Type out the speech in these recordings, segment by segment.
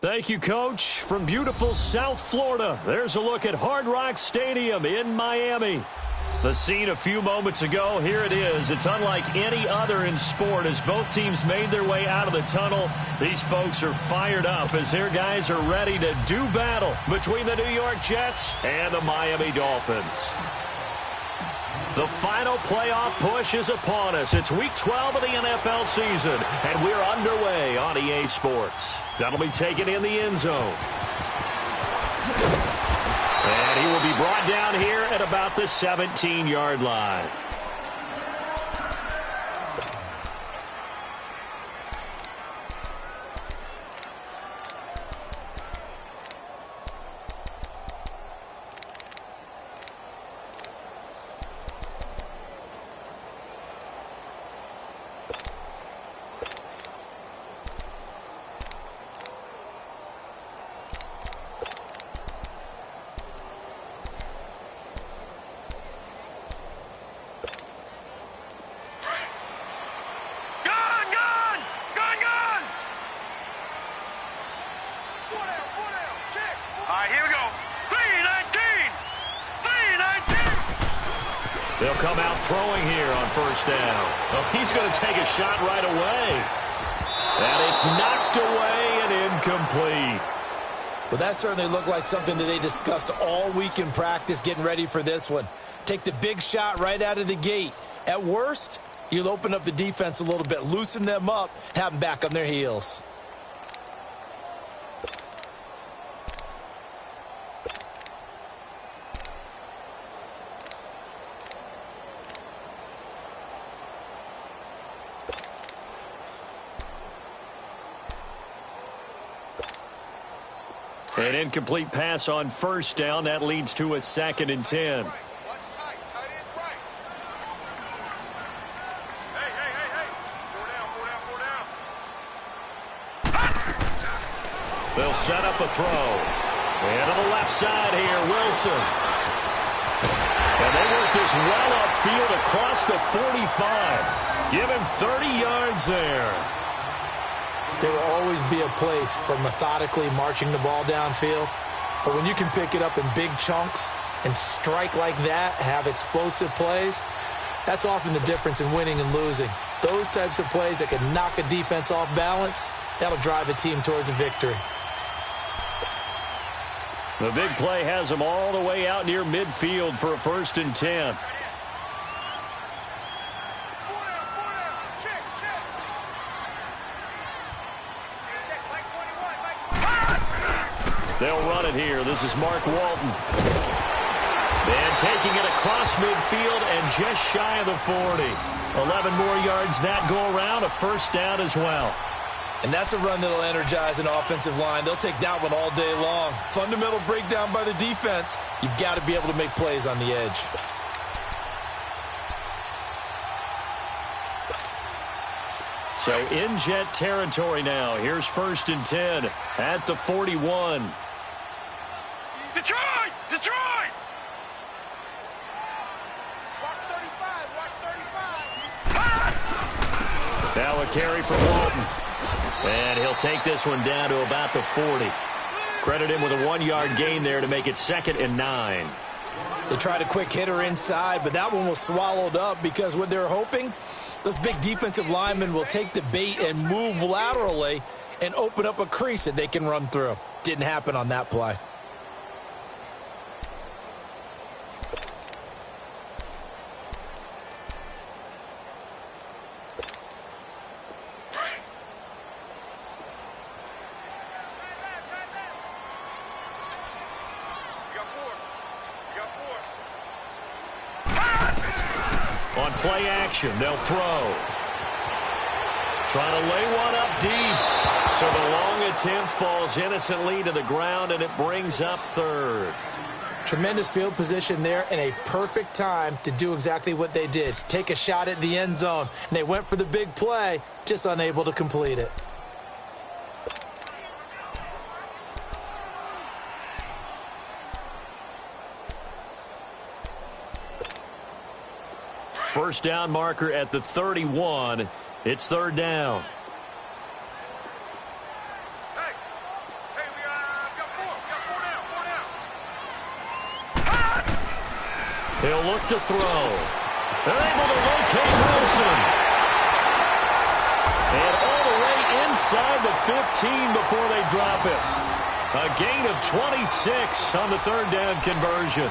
Thank you, Coach. From beautiful South Florida, there's a look at Hard Rock Stadium in Miami. The scene a few moments ago, here it is. It's unlike any other in sport as both teams made their way out of the tunnel. These folks are fired up as their guys are ready to do battle between the New York Jets and the Miami Dolphins. The final playoff push is upon us. It's Week 12 of the NFL season, and we're underway on EA Sports. That'll be taken in the end zone. And he will be brought down here at about the 17-yard line. They'll come out throwing here on first down. Oh, he's going to take a shot right away. And it's knocked away and incomplete. Well, that certainly looked like something that they discussed all week in practice getting ready for this one. Take the big shot right out of the gate. At worst, you'll open up the defense a little bit, loosen them up, have them back on their heels. An incomplete pass on first down. That leads to a 2nd and 10. They'll set up a throw. And to the left side here, Wilson. And they work this well upfield across the 45. Give him 30 yards there. There will always be a place for methodically marching the ball downfield. But when you can pick it up in big chunks and strike like that, have explosive plays, that's often the difference in winning and losing. Those types of plays that can knock a defense off balance, that'll drive a team towards a victory. The big play has them all the way out near midfield for a 1st and 10. They'll run it here. This is Mark Walton. And taking it across midfield and just shy of the 40. 11 more yards that go around, a 1st down as well. And that's a run that'll energize an offensive line. They'll take that one all day long. Fundamental breakdown by the defense. You've got to be able to make plays on the edge. So in Jet territory now. Here's 1st and 10 at the 41. Detroit! Detroit! Watch 35, watch 35. Now a carry for Walton. And he'll take this one down to about the 40. Credit him with a 1-yard gain there to make it 2nd and 9. They tried a quick hitter inside, but that one was swallowed up because what they're hoping, those big defensive linemen will take the bait and move laterally and open up a crease that they can run through. Didn't happen on that play. On play action, they'll throw. Trying to lay one up deep. So the long attempt falls innocently to the ground, and it brings up 3rd. Tremendous field position there and a perfect time to do exactly what they did. Take a shot at the end zone. And they went for the big play, just unable to complete it. First down marker at the 31. It's 3rd down. Hey, He'll look to throw. They're able to locate Wilson. And all the way inside the 15 before they drop it. A gain of 26 on the third down conversion.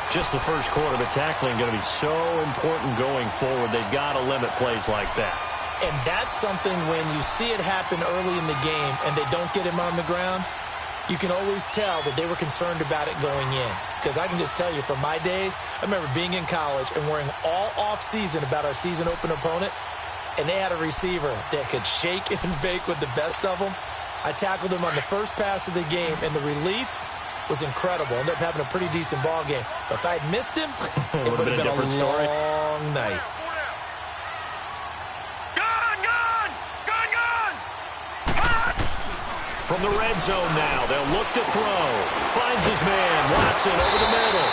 Just the first quarter, the tackling going to be so important going forward. They've got to limit plays like that. And that's something when you see it happen early in the game and they don't get him on the ground, you can always tell that they were concerned about it going in. Because I can just tell you from my days, I remember being in college and worrying all off-season about our season open opponent, and they had a receiver that could shake and bake with the best of them. I tackled him on the first pass of the game, and the relief was incredible. Ended up having a pretty decent ball game. But if I had missed him, it would have been a different story. Long night. From the red zone now, they'll look to throw. Finds his man, Watson, over the middle.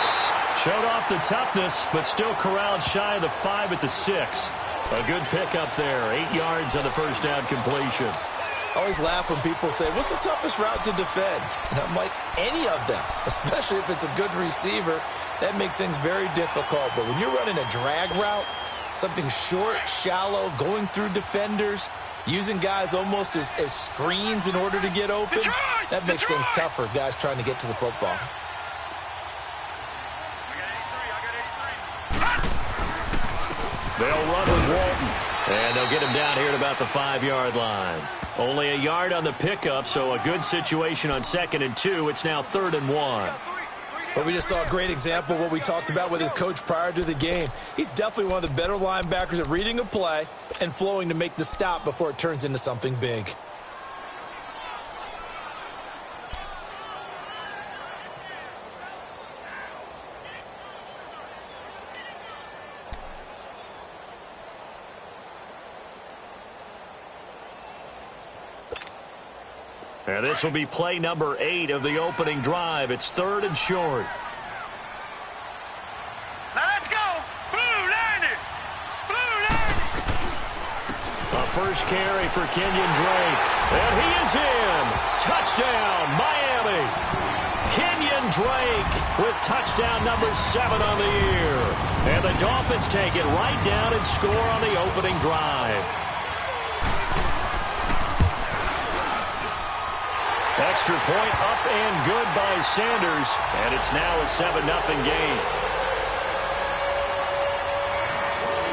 Showed off the toughness, but still corralled shy of the 5 at the 6. A good pickup there, 8 yards on the first down completion. I always laugh when people say, what's the toughest route to defend? And I'm like, any of them, especially if it's a good receiver. That makes things very difficult. But when you're running a drag route, something short, shallow, going through defenders, using guys almost as screens in order to get open, that makes things tougher, guys trying to get to the football. They'll run with Walton, and they'll get him down here at about the 5-yard line. Only a yard on the pickup, so a good situation on 2nd and 2. It's now 3rd and 1. But we just saw a great example of what we talked about with his coach prior to the game. He's definitely one of the better linebackers at reading a play and flowing to make the stop before it turns into something big. And this will be play number 8 of the opening drive. It's 3rd and short. Now let's go. Blue landed. Blue landed. A first carry for Kenyon Drake. And he is in. Touchdown, Miami. Kenyon Drake with touchdown number 7 on the year. And the Dolphins take it right down and score on the opening drive. Extra point up and good by Sanders, and it's now a 7-0 game.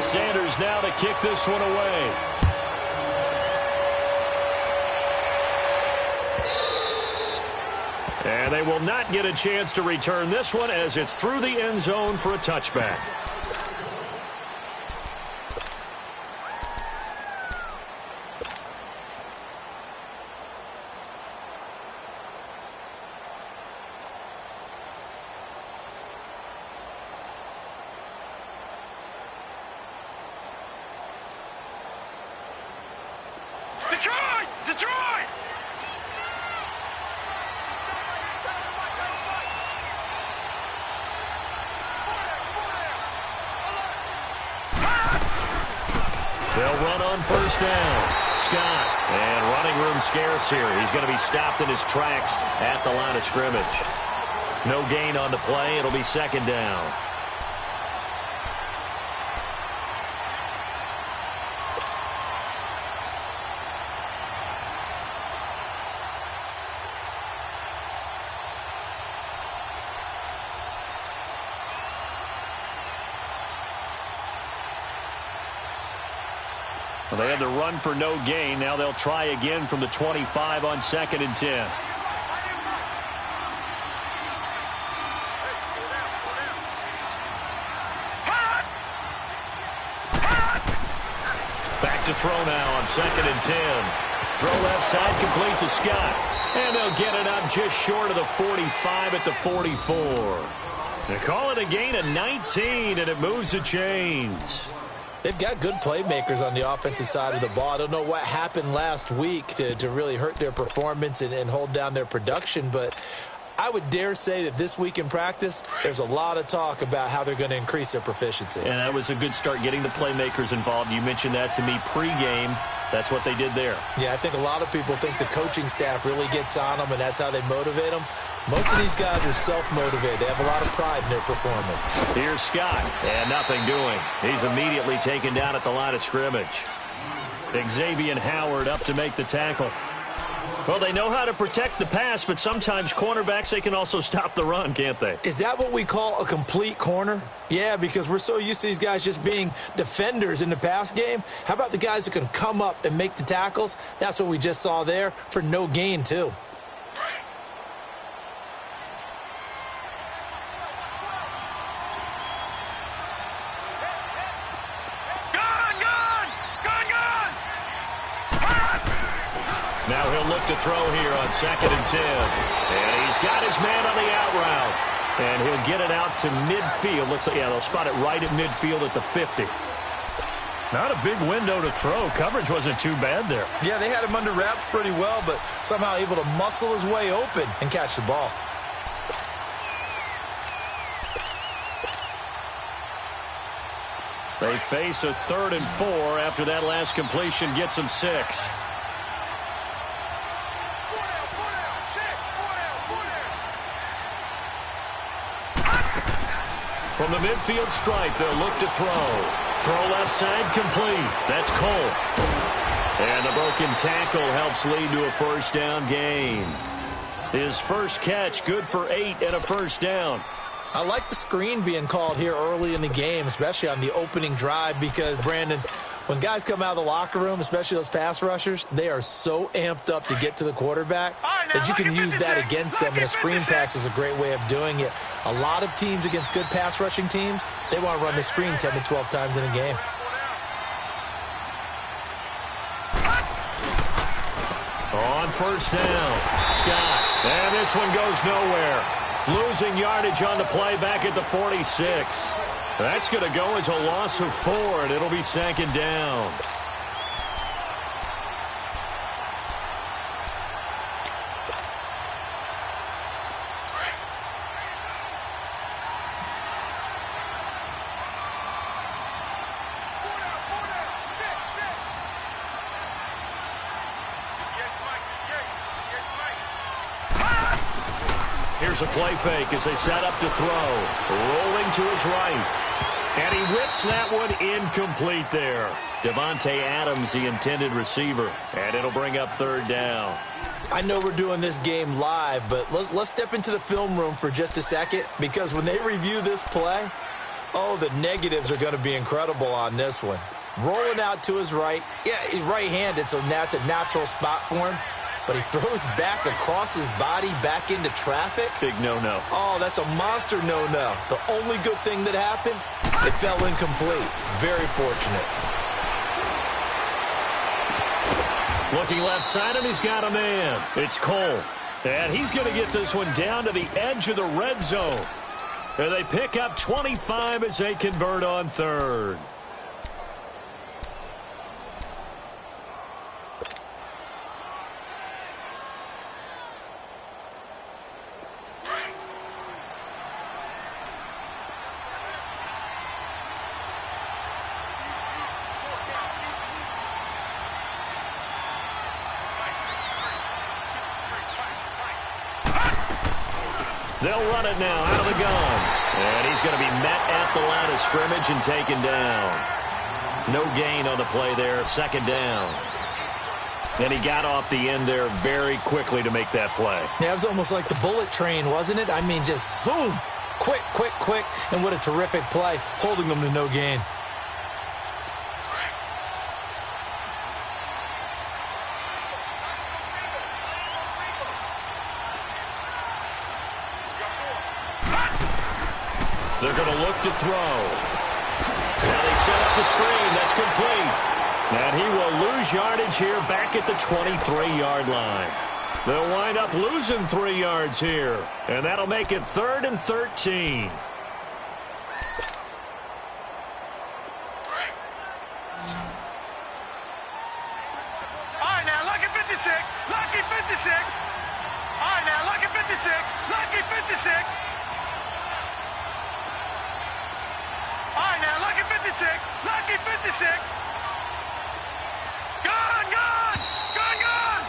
Sanders now to kick this one away. And they will not get a chance to return this one as it's through the end zone for a touchback. Detroit! They'll run on first down. Scott, and running room scarce here. He's going to be stopped in his tracks at the line of scrimmage. No gain on the play. It'll be 2nd down. They had the run for no gain. Now they'll try again from the 25 on 2nd and 10. Back to throw now on 2nd and 10. Throw left side complete to Scott. And they'll get it up just short of the 45 at the 44. They call it a gain of 19, and it moves the chains. They've got good playmakers on the offensive side of the ball. I don't know what happened last week to really hurt their performance and hold down their production, but I would dare say that this week in practice, there's a lot of talk about how they're going to increase their proficiency. And that was a good start, getting the playmakers involved. You mentioned that to me pregame. That's what they did there. Yeah, I think a lot of people think the coaching staff really gets on them, and that's how they motivate them. Most of these guys are self-motivated. They have a lot of pride in their performance. Here's Scott, and nothing doing. He's immediately taken down at the line of scrimmage. Xavier Howard up to make the tackle. Well, they know how to protect the pass, but sometimes cornerbacks, they can also stop the run, can't they? Is that what we call a complete corner? Yeah, because we're so used to these guys just being defenders in the pass game. How about the guys who can come up and make the tackles? That's what we just saw there for no gain, too. Now he'll look to throw here on 2nd and 10. And he's got his man on the out route. And he'll get it out to midfield. Looks like, yeah, they'll spot it right at midfield at the 50. Not a big window to throw. Coverage wasn't too bad there. Yeah, they had him under wraps pretty well, but somehow able to muscle his way open and catch the ball. They face a 3rd and 4 after that last completion gets them 6. From the midfield stripe, they'll look to throw. Throw left side, complete. That's Cole. And the broken tackle helps lead to a first down gain. His first catch, good for 8 and a first down. I like the screen being called here early in the game, especially on the opening drive, because, Brandon, when guys come out of the locker room, especially those pass rushers, they are so amped up to get to the quarterback that you can use that against them, and a screen pass is a great way of doing it. A lot of teams against good pass rushing teams, they want to run the screen 10 to 12 times in a game. On first down, Scott. And this one goes nowhere. Losing yardage on the play back at the 46. That's going to go as a loss of 4, and it'll be 2nd down. Here's a play fake as they set up to throw. Rolling to his right. And he whips that one incomplete there. Devontae Adams, the intended receiver. And it'll bring up 3rd down. I know we're doing this game live, but let's step into the film room for just a second, because when they review this play, oh, the negatives are going to be incredible on this one. Rolling out to his right. Yeah, he's right-handed, so that's a natural spot for him. But he throws back across his body back into traffic. Big no-no. Oh, that's a monster no-no. The only good thing that happened, it fell incomplete. Very fortunate. Looking left side, and he's got a man. It's Cole. And he's going to get this one down to the edge of the red zone. And they pick up 25 as they convert on 3rd. They'll run it now out of the gun. And he's going to be met at the line of scrimmage and taken down. No gain on the play there. 2nd down. And he got off the end there very quickly to make that play. Yeah, it was almost like the bullet train, wasn't it? I mean, just zoom. Quick, quick, quick. And what a terrific play, holding them to no gain. They're going to look to throw. Now they set up the screen. That's complete. And he will lose yardage here back at the 23-yard line. They'll wind up losing 3 yards here. And that'll make it 3rd and 13. All right, now, lucky 56. Lucky 56. All right, now, lucky 56. Lucky 56. All right, now, lucky 56. Lucky 56. Gone, gone. Gone, gone.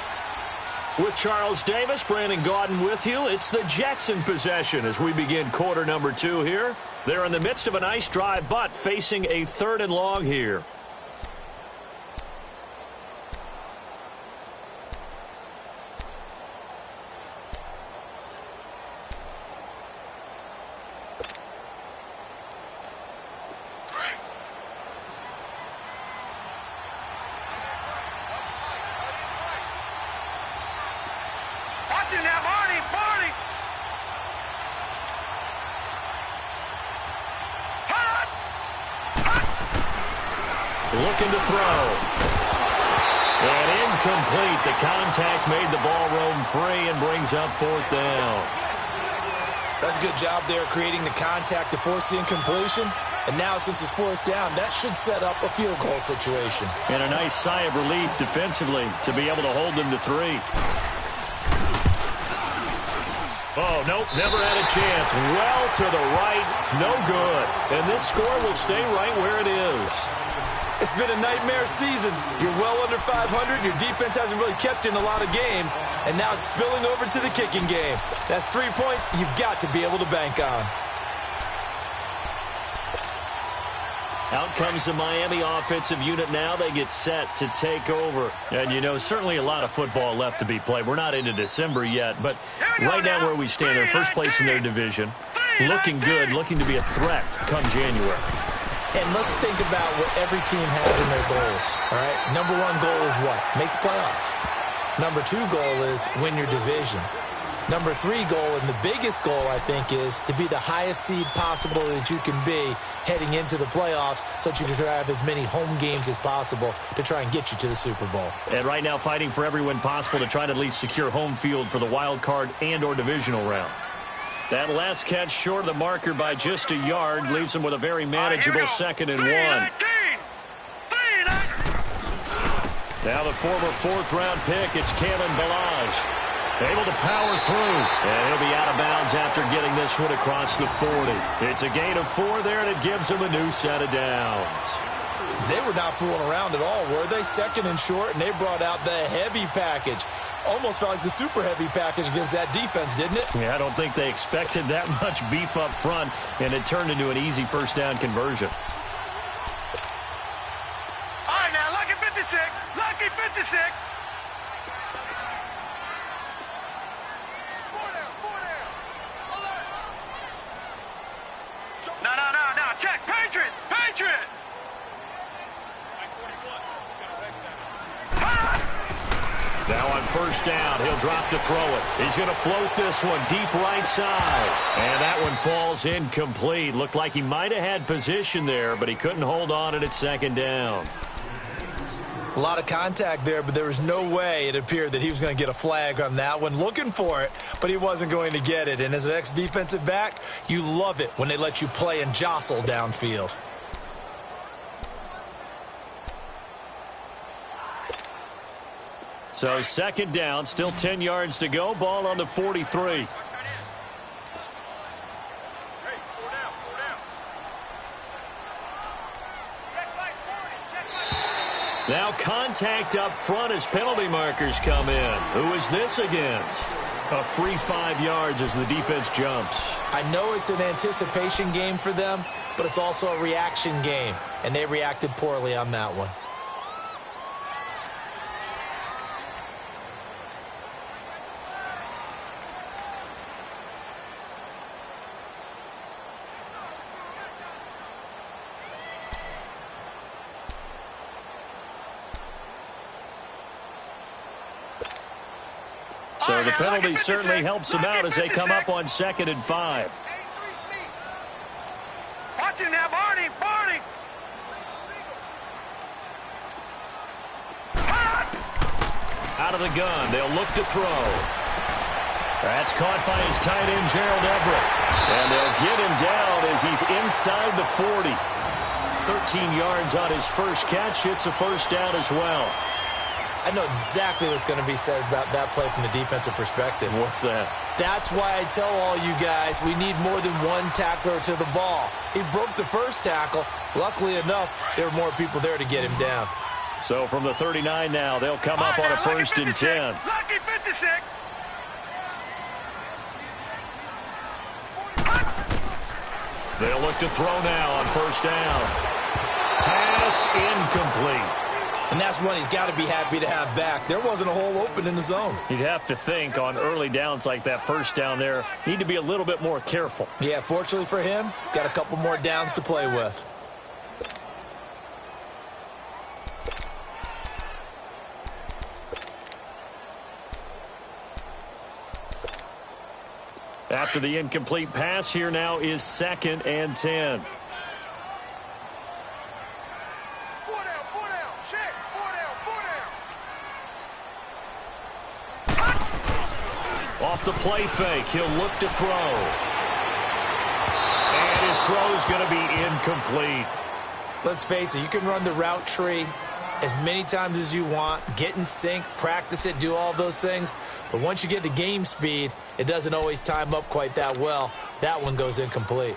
With Charles Davis, Brandon Gaudin with you. It's the Jets in possession as we begin quarter number 2 here. They're in the midst of a nice drive, but facing a 3rd and long here. Looking to throw. And incomplete. The contact made the ball roam free and brings up 4th down. That's a good job there creating the contact to force the incompletion. And now since it's 4th down, that should set up a field goal situation. And a nice sigh of relief defensively to be able to hold them to 3. Oh, nope, never had a chance. Well to the right, no good. And this score will stay right where it is. It's been a nightmare season. You're well under 500. Your defense hasn't really kept in a lot of games. And now it's spilling over to the kicking game. That's 3 points you've got to be able to bank on. Out comes the Miami offensive unit now. They get set to take over. And, you know, certainly a lot of football left to be played. We're not into December yet, but right now where we stand, they're first place in their division. Looking good, looking to be a threat come January. And let's think about what every team has in their goals, all right? Number 1 goal is what? Make the playoffs. Number 2 goal is win your division. Number 3 goal, and the biggest goal, I think, is to be the highest seed possible that you can be heading into the playoffs so that you can have as many home games as possible to try and get you to the Super Bowl. And right now fighting for every win possible to try to at least secure home field for the wild card and or divisional round. That last catch short of the marker by just a yard leaves him with a very manageable 2nd and 1. Now the former 4th-round pick, it's Kalen Ballage. Able to power through, and he'll be out of bounds after getting this one across the 40. It's a gain of 4 there, and it gives him a new set of downs. They were not fooling around at all, were they? 2nd and short, and they brought out the heavy package. Almost felt like the super heavy package against that defense, didn't it? Yeah, I don't think they expected that much beef up front, and it turned into an easy 1st down conversion. All right, now, lucky 56. Lucky 56. No. Check. Patriot. Now on 1st down, he'll drop to throw it. He's going to float this one deep right side. And that one falls incomplete. Looked like he might have had position there, but he couldn't hold on at 2nd down. A lot of contact there, but there was no way it appeared that he was going to get a flag on that one. Looking for it, but he wasn't going to get it. And as an ex-defensive back, you love it when they let you play and jostle downfield. So 2nd down, still 10 yards to go. Ball on the 43. Now contact up front as penalty markers come in. Who is this against? A free 5 yards as the defense jumps. I know it's an anticipation game for them, but it's also a reaction game, and they reacted poorly on that one. So the penalty certainly helps them out as they come up on 2nd and 5. Watch him now, Barney. Out of the gun, they'll look to throw. That's caught by his tight end, Gerald Everett. And they'll get him down as he's inside the 40. 13 yards on his first catch. It's a 1st down as well. I know exactly what's going to be said about that play from the defensive perspective. What's that? That's why I tell all you guys we need more than one tackler to the ball. He broke the first tackle. Luckily enough, there were more people there to get him down. So from the 39 now, they'll come up on a 1st and 10. Lucky 56. They'll look to throw now on 1st down. Pass incomplete. And that's one he's got to be happy to have back. There wasn't a hole open in the zone. You'd have to think on early downs like that 1st down there, need to be a little bit more careful. Yeah, fortunately for him, got a couple more downs to play with. After the incomplete pass, here now is 2nd and 10. Off the play fake, he'll look to throw. And his throw's going to be incomplete. Let's face it, you can run the route tree as many times as you want, get in sync, practice it, do all those things. But once you get to game speed, it doesn't always time up quite that well. That one goes incomplete.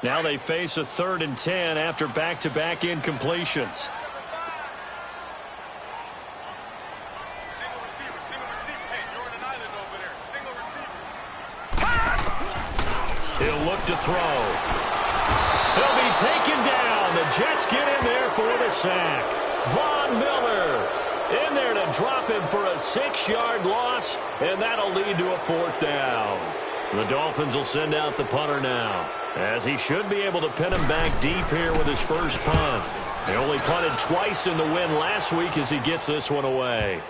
Now they face a 3rd and 10 after back-to-back incompletions. Single receiver. Hey, you're in an island over there. Single receiver. He'll look to throw. He'll be taken down. The Jets get in there for the sack. Von Miller in there to drop him for a 6-yard loss, and that'll lead to a 4th down. The Dolphins will send out the punter now, as he should be able to pin him back deep here with his first punt. They only punted twice in the win last week as he gets this one away.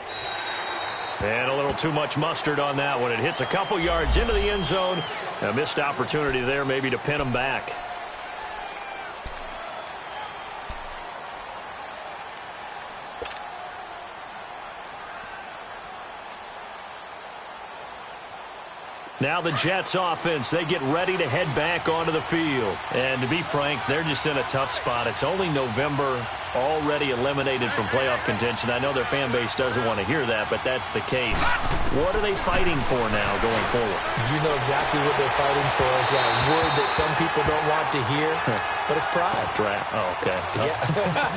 And a little too much mustard on that one. It hits a couple yards into the end zone. A missed opportunity there maybe to pin him back. Now the Jets offense, they get ready to head back onto the field. And to be frank, they're just in a tough spot. It's only November, already eliminated from playoff contention. I know their fan base doesn't want to hear that, but that's the case. What are they fighting for now going forward? You know exactly what they're fighting for. Is that word that some people don't want to hear, but it's pride. Draft. Oh, okay. Yeah.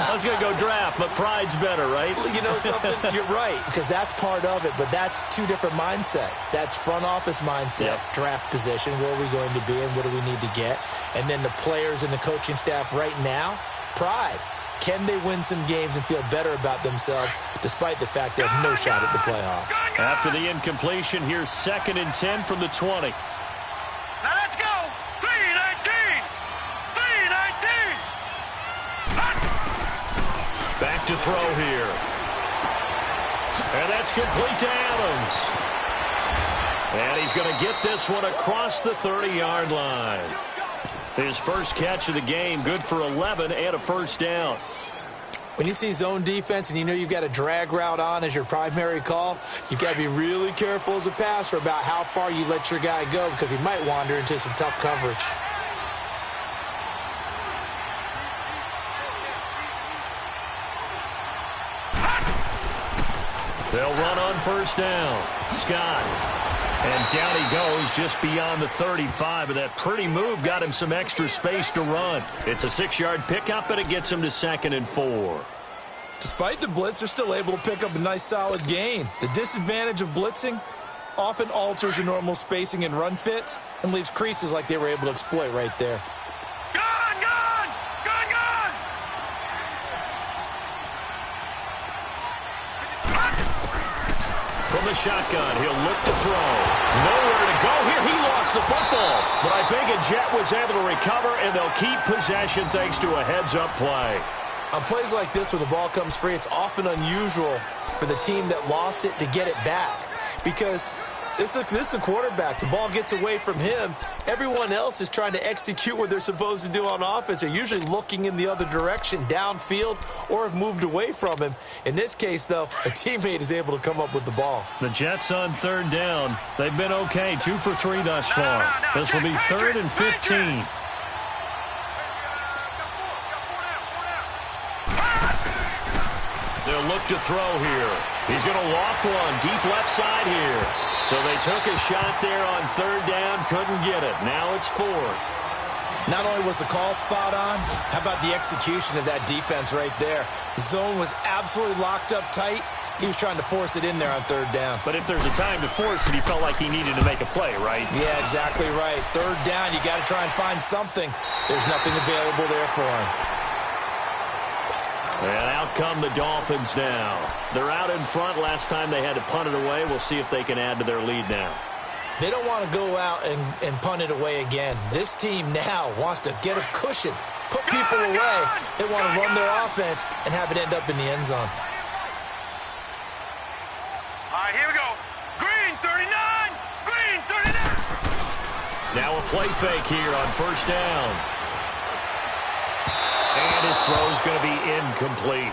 I was going to go draft, but pride's better, right? You know something? You're right, because that's part of it, but that's two different mindsets. That's front office mindset, draft position, where are we going to be and what do we need to get? And then the players and the coaching staff right now, pride. Can they win some games and feel better about themselves despite the fact they have no shot at the playoffs? After the incompletion, here's 2nd and 10 from the 20. Now let's go. 3-19. 3-19. Back to throw here. And that's complete to Adams. And he's going to get this one across the 30-yard line. His first catch of the game, good for 11 and a 1st down. When you see zone defense and you know you've got a drag route on as your primary call, you've got to be really careful as a passer about how far you let your guy go because he might wander into some tough coverage. They'll run on 1st down. Scott. And down he goes just beyond the 35. But that pretty move got him some extra space to run. It's a 6-yard pickup, and it gets him to 2nd and 4. Despite the blitz, they're still able to pick up a nice solid gain. The disadvantage of blitzing often alters the normal spacing and run fits and leaves creases like they were able to exploit right there. Gone, gone, gone, gone. From the shotgun, he'll look to throw. Nowhere to go here. He lost the football. But I think a Jet was able to recover, and they'll keep possession thanks to a heads-up play. On plays like this, when the ball comes free, it's often unusual for the team that lost it to get it back. Because this is a quarterback. The ball gets away from him. Everyone else is trying to execute what they're supposed to do on offense. They're usually looking in the other direction, downfield, or have moved away from him. In this case, though, a teammate is able to come up with the ball. The Jets on 3rd down. They've been okay, 2 for 3 thus far. This will be 3rd and 15. They'll look to throw here. He's going to loft one deep left side here. So they took a shot there on third down, couldn't get it. Now it's fourth. Not only was the call spot on, how about the execution of that defense right there? The zone was absolutely locked up tight. He was trying to force it in there on third down. But if there's a time to force it, he felt like he needed to make a play, right? Yeah, exactly right. Third down, you got to try and find something. There's nothing available there for him. And out come the Dolphins now. They're out in front. Last time they had to punt it away. We'll see if they can add to their lead now. They don't want to go out and punt it away again. This team now wants to get a cushion, put people away. They want to run their offense and have it end up in the end zone. All right, here we go. Green 39. Green 39. Now a play fake here on first down. And his throw's going to be incomplete.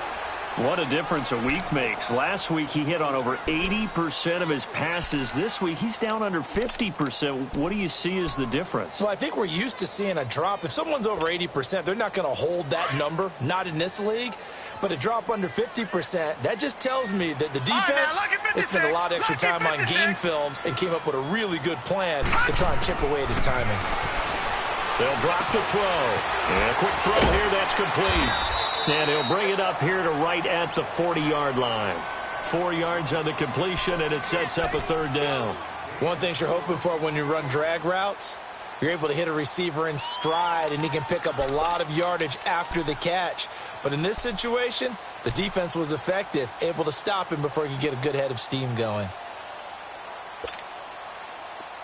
What a difference a week makes. Last week he hit on over 80% of his passes. This week he's down under 50%. What do you see as the difference? Well, I think we're used to seeing a drop. If someone's over 80%, they're not going to hold that number, not in this league. But a drop under 50%, that just tells me that the defense has spent a lot of extra time on game films and came up with a really good plan to try and chip away at his timing. They'll drop the throw. And a quick throw here, that's complete. And he'll bring it up here to right at the 40-yard line. 4 yards on the completion, and it sets up a third down. One thing you're hoping for when you run drag routes, you're able to hit a receiver in stride, and he can pick up a lot of yardage after the catch. But in this situation, the defense was effective, able to stop him before he could get a good head of steam going.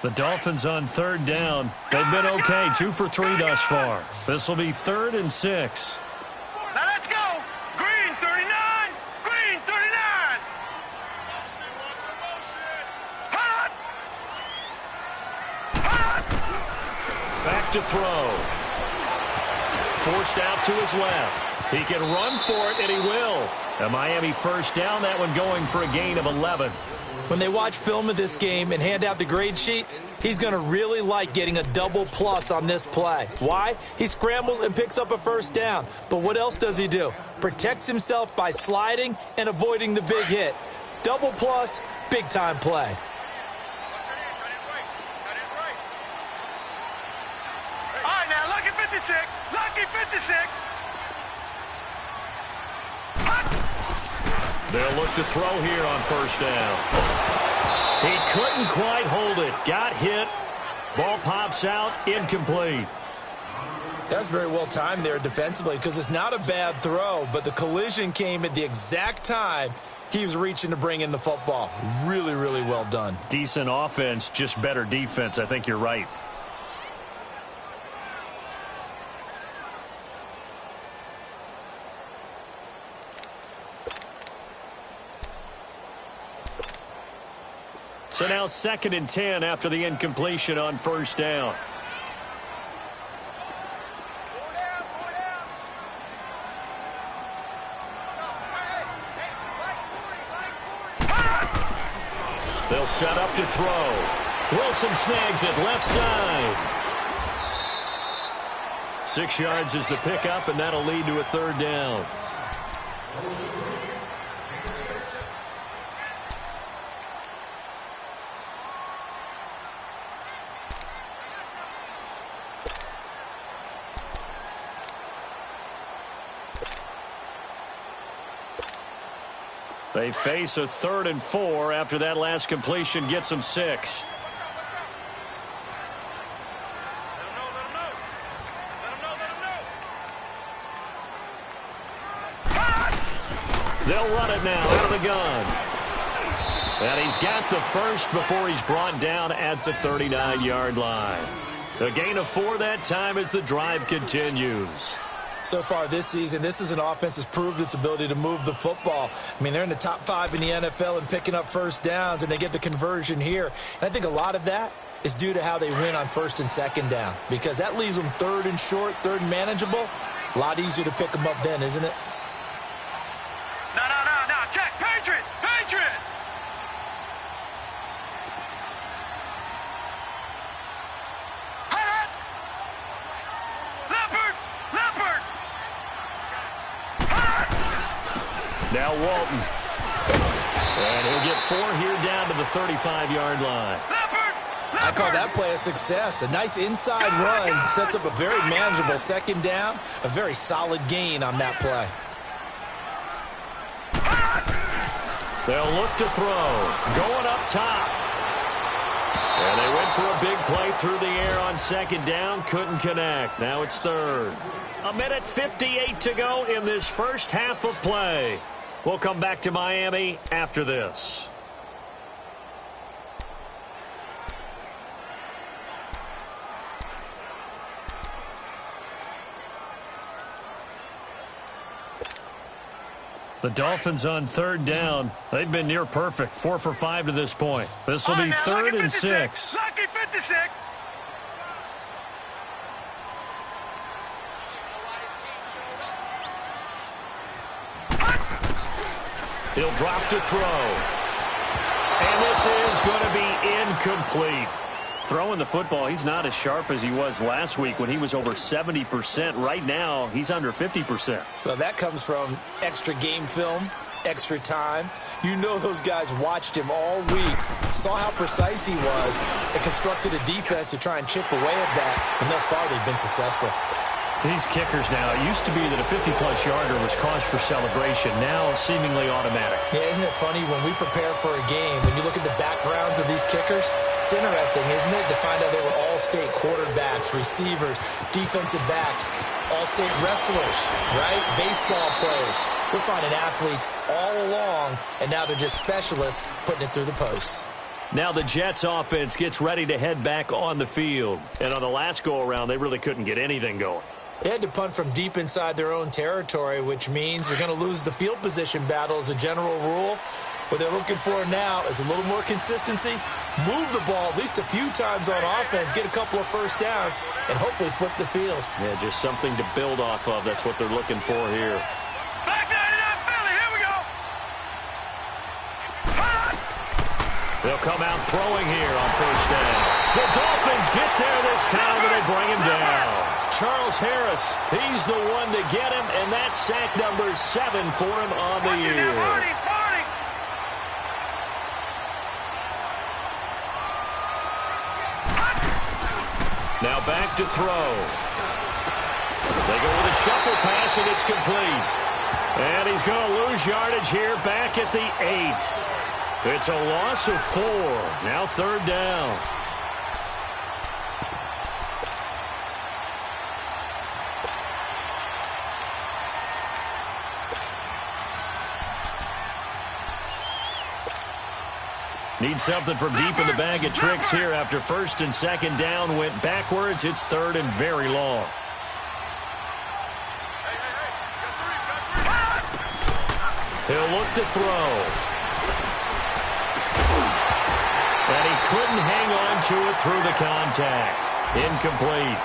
The Dolphins on third down. They've been okay, 2 for 3 thus far. This will be 3rd and 6. Now let's go. Green 39. Green 39. Hot. Hot. Back to throw. Forced out to his left. He can run for it, and he will. A Miami first down, that one going for a gain of 11. When they watch film of this game and hand out the grade sheets, he's going to really like getting a double plus on this play. Why? He scrambles and picks up a first down. But what else does he do? Protects himself by sliding and avoiding the big hit. Double plus, big-time play. All right, now, lucky 56. Lucky 56. They'll look to throw here on first down. He couldn't quite hold it. Got hit. Ball pops out. Incomplete. That's very well timed there defensively because it's not a bad throw, but the collision came at the exact time he was reaching to bring in the football. Really, really well done. Decent offense, just better defense. I think you're right. So now 2nd and 10 after the incompletion on first down. They'll set up to throw. Wilson snags it left side. 6 yards is the pickup, and that'll lead to a third down. They face a 3rd and 4 after that last completion gets them 6. They'll run it now out of the gun. And he's got the first before he's brought down at the 39-yard line. A gain of 4 that time as the drive continues. So far this season, this is an offense that's proved its ability to move the football. I mean, they're in the top 5 in the NFL and picking up first downs, and they get the conversion here. And I think a lot of that is due to how they win on 1st and 2nd down, because that leaves them 3rd and short, 3rd and manageable. A lot easier to pick them up then, isn't it? No. Check. Patriot. Patriot. Hot. Leopard. Leopard. Hot. Now Walton. And he'll get 4 here down to the 35-yard line. I call that play a success. A nice inside run sets up a very manageable second down. A very solid gain on that play. They'll look to throw. Going up top. And they went for a big play through the air on second down. Couldn't connect. Now it's third. 1:58 to go in this first half of play. We'll come back to Miami after this. The Dolphins on third down. They've been near perfect. 4 for 5 to this point. This will be third and 6. Lucky 56. He'll drop to throw. And this is going to be incomplete. Throwing the football, he's not as sharp as he was last week when he was over 70%. Right now, he's under 50%. Well, that comes from extra game film, extra time. You know those guys watched him all week, saw how precise he was, and constructed a defense to try and chip away at that. And thus far, they've been successful. These kickers now, it used to be that a 50-plus yarder was cause for celebration. Now, seemingly automatic. Yeah, isn't it funny when we prepare for a game, when you look at the backgrounds of these kickers, it's interesting, isn't it, to find out they were all-state quarterbacks, receivers, defensive backs, all-state wrestlers, right? Baseball players. We're finding athletes all along, and now they're just specialists putting it through the posts. Now the Jets offense gets ready to head back on the field. And on the last go-around, they really couldn't get anything going. They had to punt from deep inside their own territory, which means you're going to lose the field position battle as a general rule. What they're looking for now is a little more consistency, move the ball at least a few times on offense, get a couple of first downs, and hopefully flip the field. Yeah, just something to build off of. That's what they're looking for here. Back 99 Philly, here we go. They'll come out throwing here on first down. The Dolphins get there this time, and they bring him down. Charles Harris, he's the one to get him, and that's sack number 7 for him on the year. Now back to throw. They go with a shuffle pass, and it's complete. And he's going to lose yardage here back at the 8. It's a loss of 4. Now third down. Need something from deep in the bag of tricks here after first and second down went backwards. It's third and very long. He'll look to throw. And he couldn't hang on to it through the contact. Incomplete.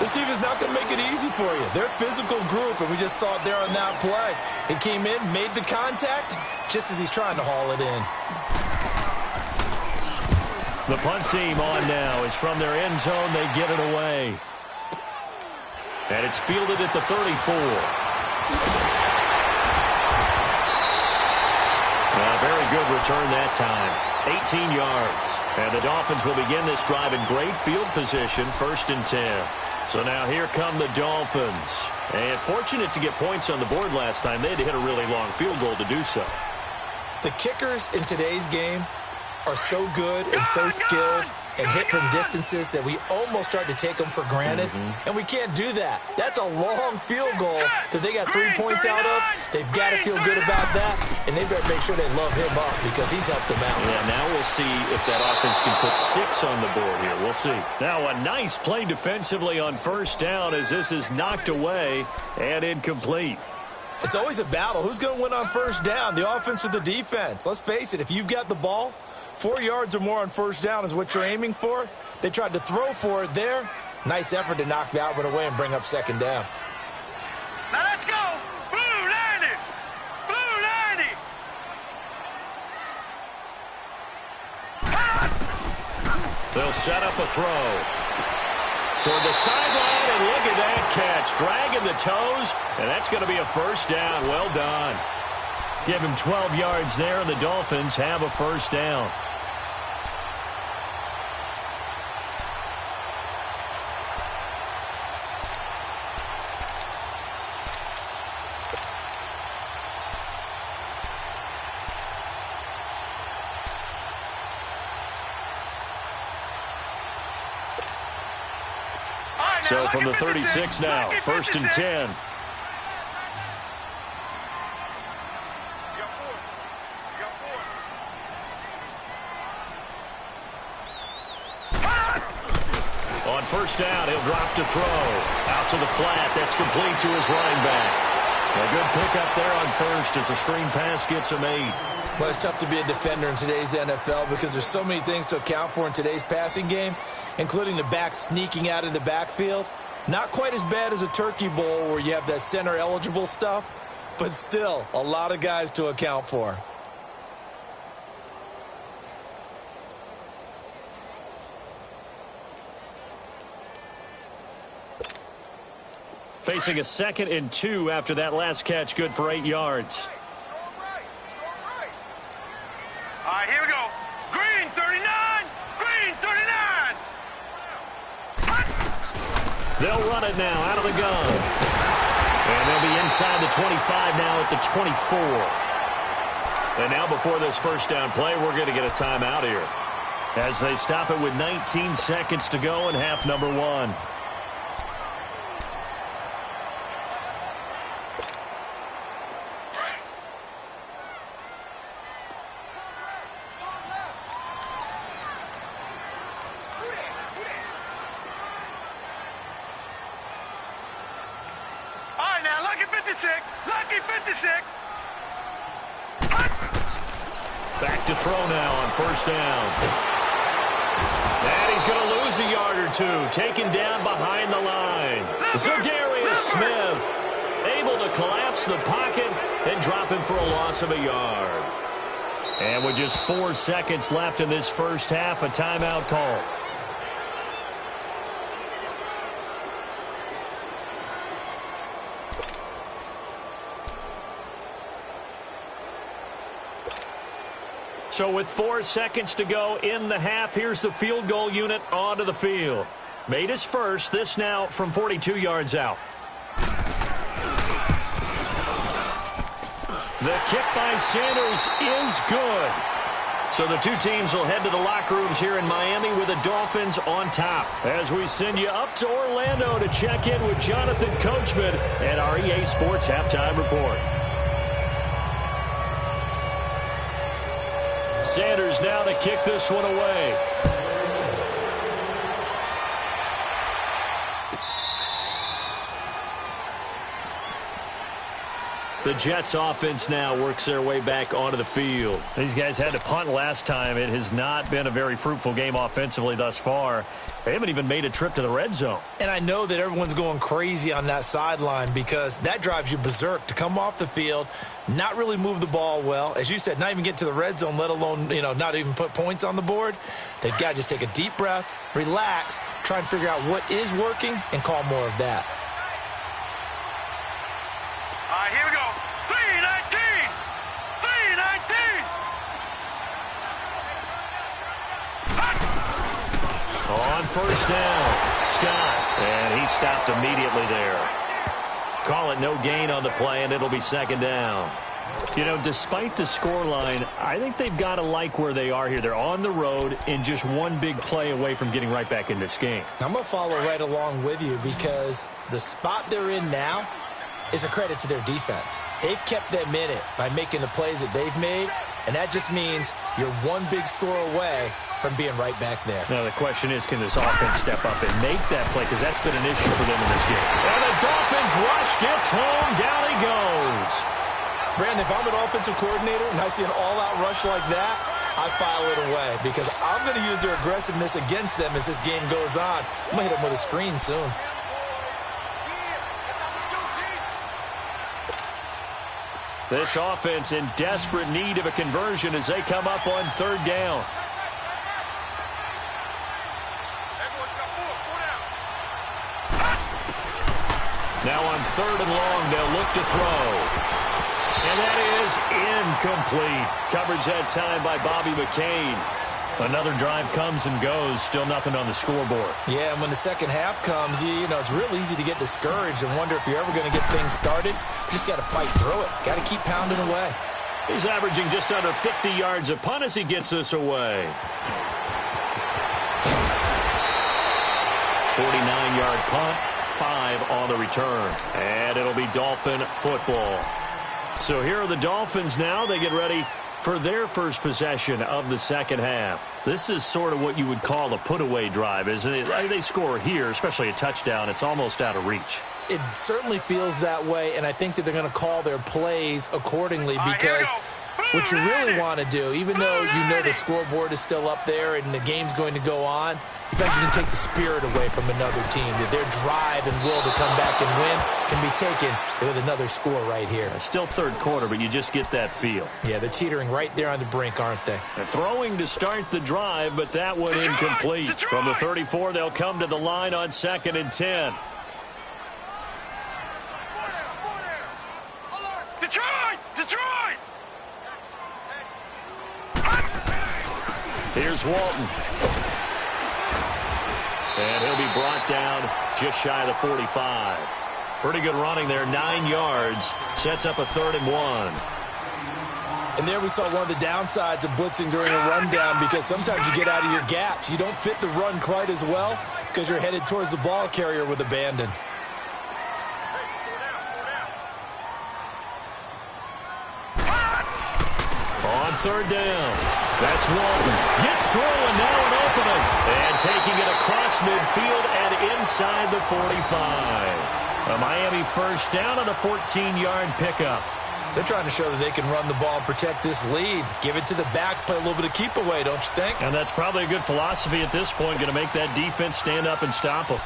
This team is not going to make it easy for you. They're a physical group, and we just saw it there on that play. He came in, made the contact, just as he's trying to haul it in. The punt team on now is from their end zone. They get it away. And it's fielded at the 34. A very good return that time. 18 yards. And the Dolphins will begin this drive in great field position, 1st and 10. So now here come the Dolphins. And fortunate to get points on the board last time. They had to hit a really long field goal to do so. The kickers in today's game are so good and so skilled and hit from distances that we almost start to take them for granted. And we can't do that. That's a long field goal that they got 3 points out of. They've got to feel good about that, and they better make sure they love him up because he's helped them out. Yeah, now we'll see if that offense can put 6 on the board here. We'll see. Now a nice play defensively on first down as this is knocked away and incomplete. It's always a battle. Who's going to win on first down, the offense or the defense? Let's face it, if you've got the ball, 4 yards or more on first down is what you're aiming for. They tried to throw for it there. Nice effort to knock that one away and bring up second down. Now let's go. Blue 90. Blue 90. They'll set up a throw toward the sideline, and look at that catch. Dragging the toes, and that's going to be a first down. Well done. Give him 12 yards there, and the Dolphins have a first down. So from the 36 now, 1st and 10. On first down, he'll drop to throw. Out to the flat. That's complete to his running back. A good pickup there on first as the screen pass gets him 8. Well, it's tough to be a defender in today's NFL because there's so many things to account for in today's passing game, including the back sneaking out of the backfield. Not quite as bad as a turkey bowl where you have that center-eligible stuff, but still a lot of guys to account for. Facing a 2nd and 2 after that last catch, good for 8 yards. All right, here we go. Green, 39. Green, 39. They'll run it now out of the gun. And they'll be inside the 25 now at the 24. And now before this first down play, we're going to get a timeout here as they stop it with 19 seconds to go in half number 1. Lucky 56. Back to throw now on first down. And he's going to lose a yard or two. Taken down behind the line. Za'Darius Smith able to collapse the pocket and drop him for a loss of a yard. And with just 4 seconds left in this first half, a timeout call. So with 4 seconds to go in the half, here's the field goal unit onto the field. Made his first, this now from 42 yards out. The kick by Sanders is good. So the two teams will head to the locker rooms here in Miami with the Dolphins on top. As we send you up to Orlando to check in with Jonathan Coachman and our EA Sports Halftime Report. Sanders now to kick this one away. The Jets offense now works their way back onto the field. These guys had to punt last time. It has not been a very fruitful game offensively thus far. They haven't even made a trip to the red zone. And I know that everyone's going crazy on that sideline because that drives you berserk to come off the field, not really move the ball well. As you said, not even get to the red zone, let alone, not even put points on the board. They've got to just take a deep breath, relax, try and figure out what is working, and call more of that. All right, here we go. 319. 319. On first down, Scott, and he stopped immediately there. Call it no gain on the play, and it'll be second down. Despite the scoreline, I think they've got to like where they are here. They're on the road and just one big play away from getting right back in this game. I'm going to follow right along with you because the spot they're in now is a credit to their defense. They've kept them in it by making the plays that they've made, and that just means you're one big score away from being right back there. Now, the question is, can this offense step up and make that play? Because that's been an issue for them in this game. And the Dolphins rush gets home. Down he goes. Brandon, if I'm an offensive coordinator and I see an all-out rush like that, I file it away because I'm going to use their aggressiveness against them as this game goes on. I'm going to hit them with a screen soon. This offense in desperate need of a conversion as they come up on third down. Now on third and long, they'll look to throw. And that is incomplete. Coverage that time by Bobby McCain. Another drive comes and goes. Still nothing on the scoreboard. Yeah, and when the second half comes, you know, it's real easy to get discouraged and wonder if you're ever going to get things started. You just got to fight through it. Got to keep pounding away. He's averaging just under 50 yards a punt as he gets this away. 49-yard punt, 5 on the return. And it'll be Dolphin football. So here are the Dolphins now. They get ready for their first possession of the second half. This is sort of what you would call a put-away drive, isn't it? They score here, especially a touchdown. It's almost out of reach. It certainly feels that way, and I think that they're going to call their plays accordingly because what you really want to do, even though you know the scoreboard is still up there and the game's going to go on, in fact, you can take the spirit away from another team. That their drive and will to come back and win can be taken with another score right here. Still third quarter, but you just get that feel. Yeah, they're teetering right there on the brink, aren't they? They're throwing to start the drive, but that one incomplete. From the 34, they'll come to the line on 2nd and 10. Detroit! Detroit! Here's Walton. And he'll be brought down just shy of the 45. Pretty good running there, 9 yards. Sets up a 3rd and 1. And there we saw one of the downsides of blitzing during a rundown because sometimes you get out of your gaps. You don't fit the run quite as well because you're headed towards the ball carrier with abandon. On 3rd down. That's Walton. Gets through and now an opening. And taking it across midfield and inside the 45. A Miami first down on a 14-yard pickup. They're trying to show that they can run the ball and protect this lead. Give it to the backs, play a little bit of keep away, don't you think? And that's probably a good philosophy at this point. Going to make that defense stand up and stop them.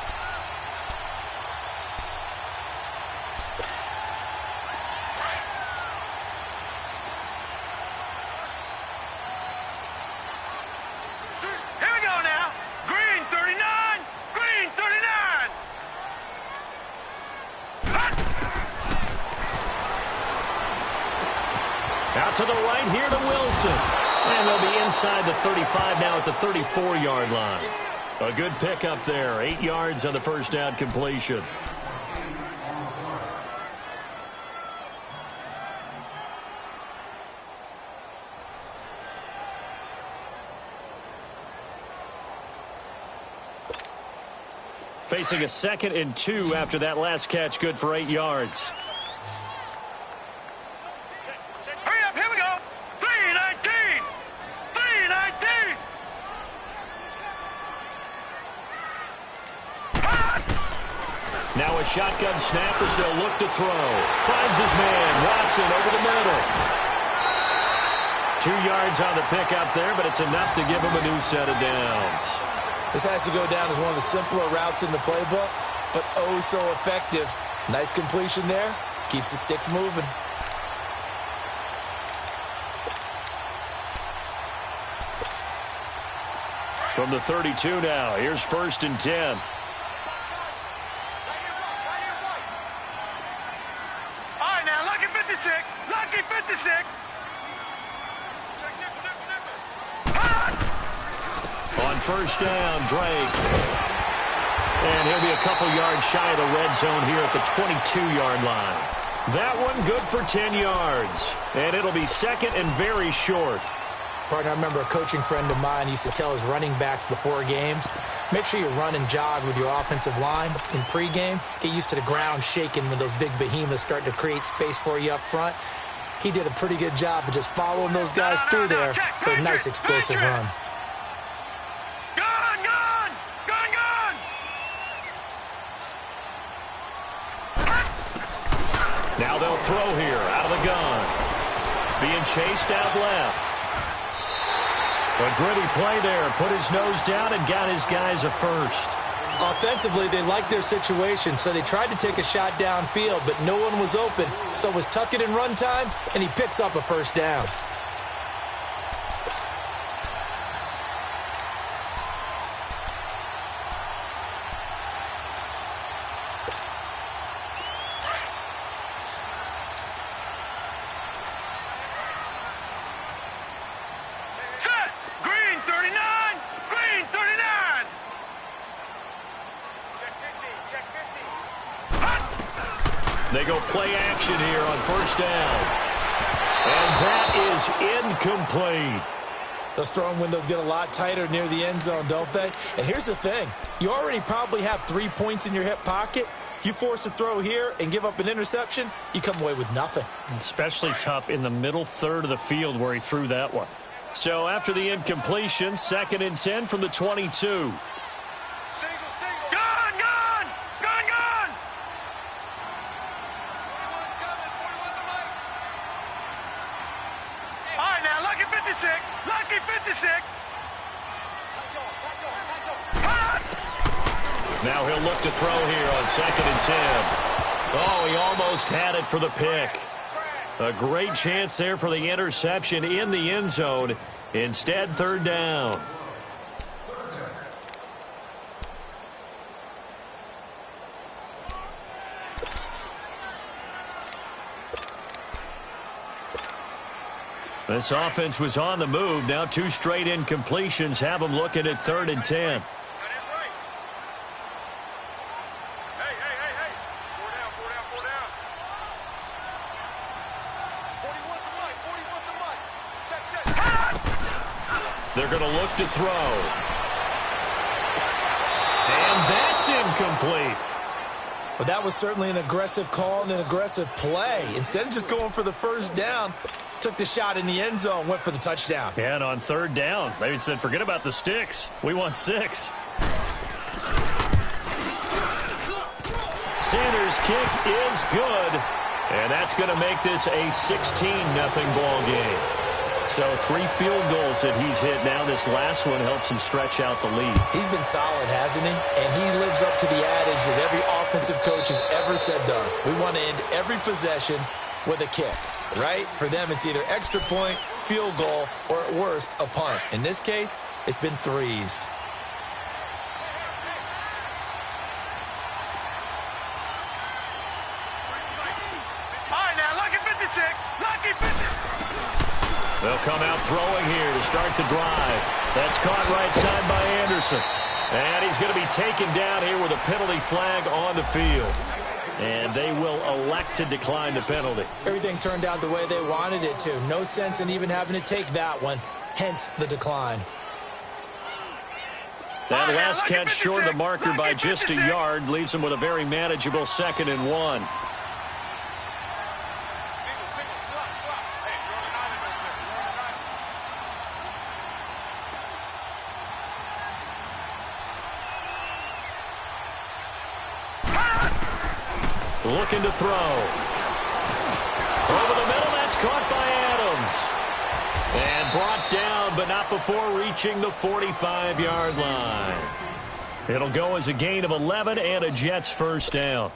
Out to the right here to Wilson. And they'll be inside the 35 now at the 34-yard line. A good pickup there. 8 yards on the first down completion. Facing a 2nd and 2 after that last catch. Good for 8 yards. Now a shotgun snap as they'll look to throw. Finds his man, Watson, over the middle. 2 yards on the pickup there, but it's enough to give him a new set of downs. This has to go down as one of the simpler routes in the playbook, but oh so effective. Nice completion there. Keeps the sticks moving. From the 32 now, here's 1st and 10. Lucky 56. On 1st down, Drake. And he'll be a couple yards shy of the red zone here at the 22-yard line. That one good for 10 yards. And it'll be 2nd and very short. Partner, I remember a coaching friend of mine used to tell his running backs before games, make sure you run and jog with your offensive line in pregame. Get used to the ground shaking when those big behemoths start to create space for you up front. He did a pretty good job of just following those guys through there for a nice explosive run. Gun, gun! Gun, gun! Now they'll throw here out of the gun. Being chased out left. A gritty play there. Put his nose down and got his guys a first. Offensively, they liked their situation, so they tried to take a shot downfield, but no one was open. So it was tuck it in run time, and he picks up a first down. They go play action here on first down. And that is incomplete. Those throwing windows get a lot tighter near the end zone, don't they? And here's the thing. You already probably have 3 points in your hip pocket. You force a throw here and give up an interception, you come away with nothing. Especially tough in the middle third of the field where he threw that one. So after the incompletion, 2nd and 10 from the 22. Lucky 56. Now he'll look to throw here on 2nd and 10. Oh, he almost had it for the pick. A great chance there for the interception in the end zone. Instead, 3rd down. This offense was on the move. Now 2 straight incompletions have them looking at 3rd and 10. They're going to look to throw. And that's incomplete. Well, that was certainly an aggressive call and an aggressive play. Instead of just going for the first down, took the shot in the end zone, went for the touchdown. Yeah, and on 3rd down, they said, forget about the sticks. We want 6. Sanders' kick is good, and that's going to make this a 16-0 ball game. So 3 field goals that he's hit now. This last one helps him stretch out the lead. He's been solid, hasn't he? And he lives up to the adage that every offensive coach has ever said to us. We want to end every possession with a kick, right? For them, it's either extra point, field goal, or at worst, a punt. In this case, it's been 3s. All right, now, lucky 56. Lucky 56. They'll come out throwing here to start the drive. That's caught right side by Anderson. And he's going to be taken down here with a penalty flag on the field. And they will elect to decline the penalty. Everything turned out the way they wanted it to. No sense in even having to take that one, hence the decline. That last catch short of the marker by just a yard leaves them with a very manageable 2nd and 1. Looking to throw. Over the middle, that's caught by Adams. And brought down, but not before reaching the 45-yard line. It'll go as a gain of 11 and a Jets first down.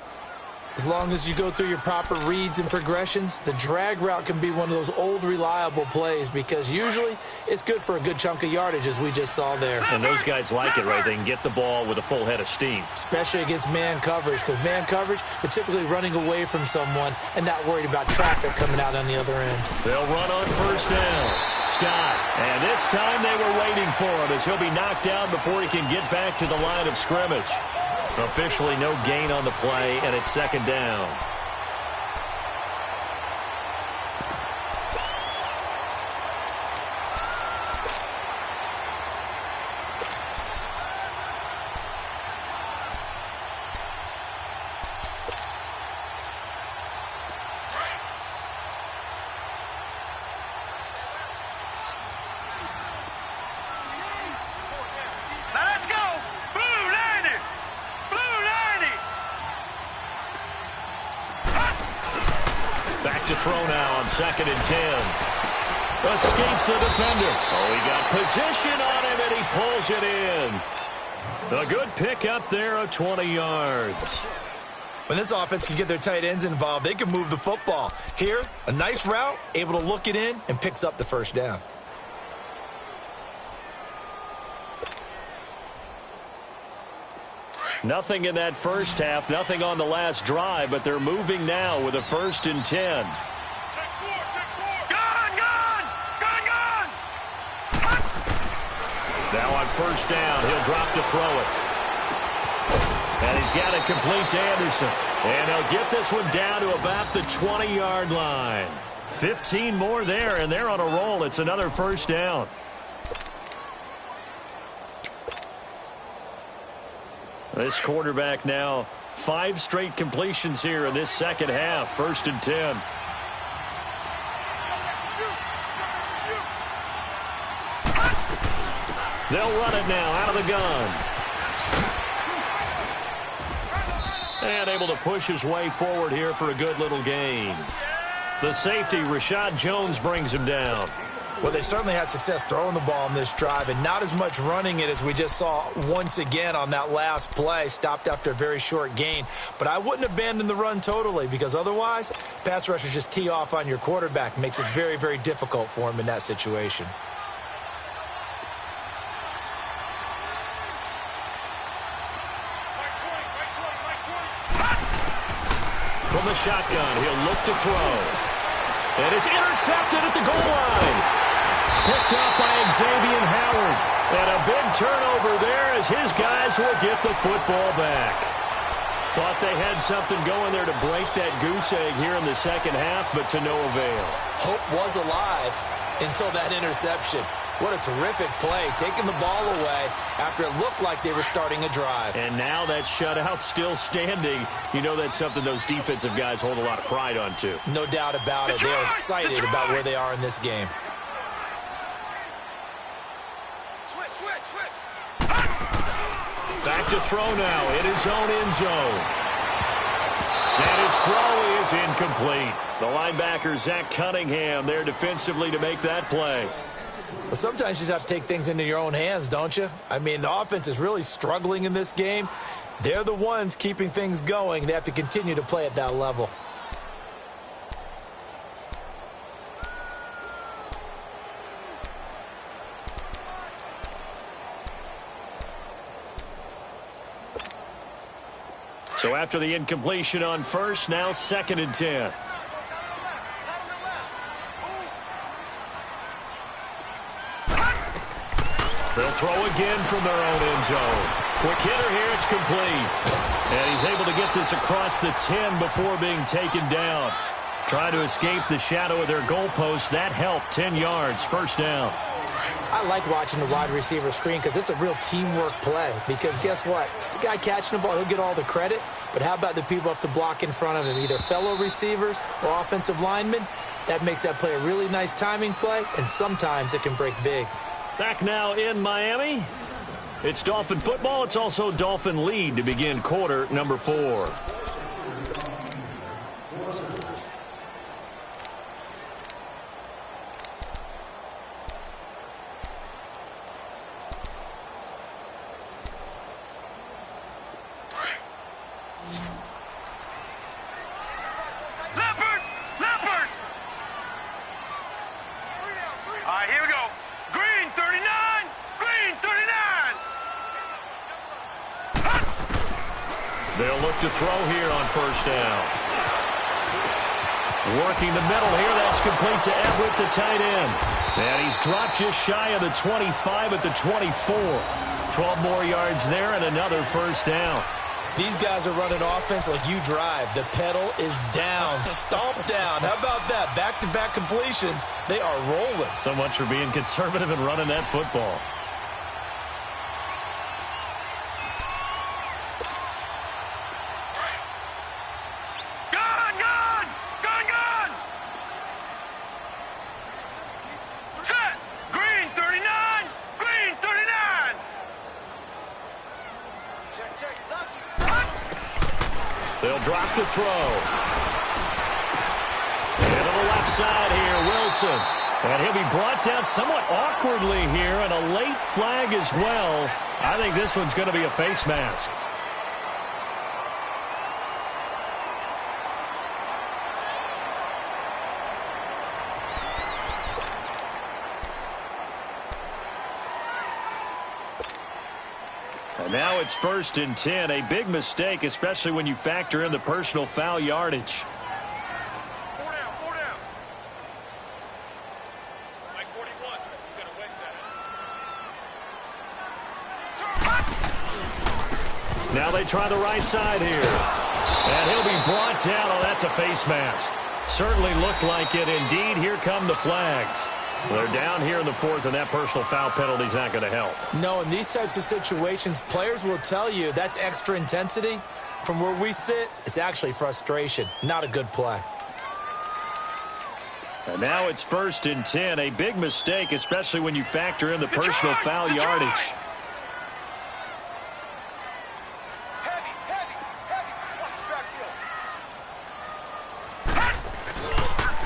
As long as you go through your proper reads and progressions, the drag route can be one of those old reliable plays because usually it's good for a good chunk of yardage, as we just saw there. And those guys like it, right? They can get the ball with a full head of steam. Especially against man coverage, because man coverage, they're typically running away from someone and not worried about traffic coming out on the other end. They'll run on first down. Scott. And this time they were waiting for him as he'll be knocked down before he can get back to the line of scrimmage. Officially no gain on the play, and it's 2nd down. Throw now on 2nd and 10. Escapes the defender. Oh, he got position on him, and he pulls it in. A good pick up there of 20 yards. When this offense can get their tight ends involved, they can move the football. Here, a nice route, able to look it in, and picks up the first down. Nothing in that first half, nothing on the last drive, but they're moving now with a 1st and 10. Now on first down, he'll drop to throw it. And he's got it complete to Anderson. And he'll get this one down to about the 20-yard line. 15 more there, and they're on a roll. It's another first down. This quarterback now 5 straight completions here in this second half. 1st and 10. They'll run it now out of the gun. And able to push his way forward here for a good little gain. The safety, Rashad Jones, brings him down. Well, they certainly had success throwing the ball in this drive, and not as much running it as we just saw once again on that last play. Stopped after a very short gain. But I wouldn't abandon the run totally, because otherwise, pass rushers just tee off on your quarterback. Makes it very, very difficult for him in that situation. From the shotgun, he'll look to throw. And it's intercepted at the goal line. Picked up by Xavier Howard. And a big turnover there as his guys will get the football back. Thought they had something going there to break that goose egg here in the second half, but to no avail. Hope was alive until that interception. What a terrific play, taking the ball away after it looked like they were starting a drive. And now that shutout still standing. You know that's something those defensive guys hold a lot of pride on, too. No doubt about it. They are excited about where they are in this game. Switch. Back to throw now in his own end zone. And his throw is incomplete. The linebacker, Zach Cunningham, there defensively to make that play. Well, sometimes you just have to take things into your own hands, don't you? I mean, the offense is really struggling in this game. They're the ones keeping things going. They have to continue to play at that level. So after the incompletion on first, now 2nd and 10. They'll throw again from their own end zone. Quick hitter here, it's complete. And he's able to get this across the 10 before being taken down. Trying to escape the shadow of their goalpost. That helped. 10 yards, first down. I like watching the wide receiver screen because it's a real teamwork play. Because guess what? The guy catching the ball, he'll get all the credit. But how about the people up to block in front of him, either fellow receivers or offensive linemen? That makes that play a really nice timing play, and sometimes it can break big. Back now in Miami. It's Dolphin football. It's also Dolphin lead to begin quarter number 4. Leopard! All right, here we go. Green 39! Green 39! They'll look to throw here on first down. Working the middle here. That's complete to Everett, the tight end. And he's dropped just shy of the 25 at the 24. 12 more yards there and another first down. These guys are running offense like you drive. The pedal is down, stomped down. How about that? Back-to-back completions. They are rolling. So much for being conservative and running that football. Gun! Set! Green 39! Green 39! Check. They'll drop to throw. And to the left side here, Wilson. And he'll be brought down somewhat awkwardly here, and a late flag as well. I think this one's going to be a face mask. And now it's 1st and 10. A big mistake, especially when you factor in the personal foul yardage. 4 down. Mike 41. He's going to wedge Now they try the right side here. And he'll be brought down. Oh, that's a face mask. Certainly looked like it. Indeed, here come the flags. They're down here in the fourth, and that personal foul penalty is not going to help. No, in these types of situations, players will tell you that's extra intensity. From where we sit, it's actually frustration. Not a good play. And now it's 1st and 10. A big mistake, especially when you factor in the personal foul yardage.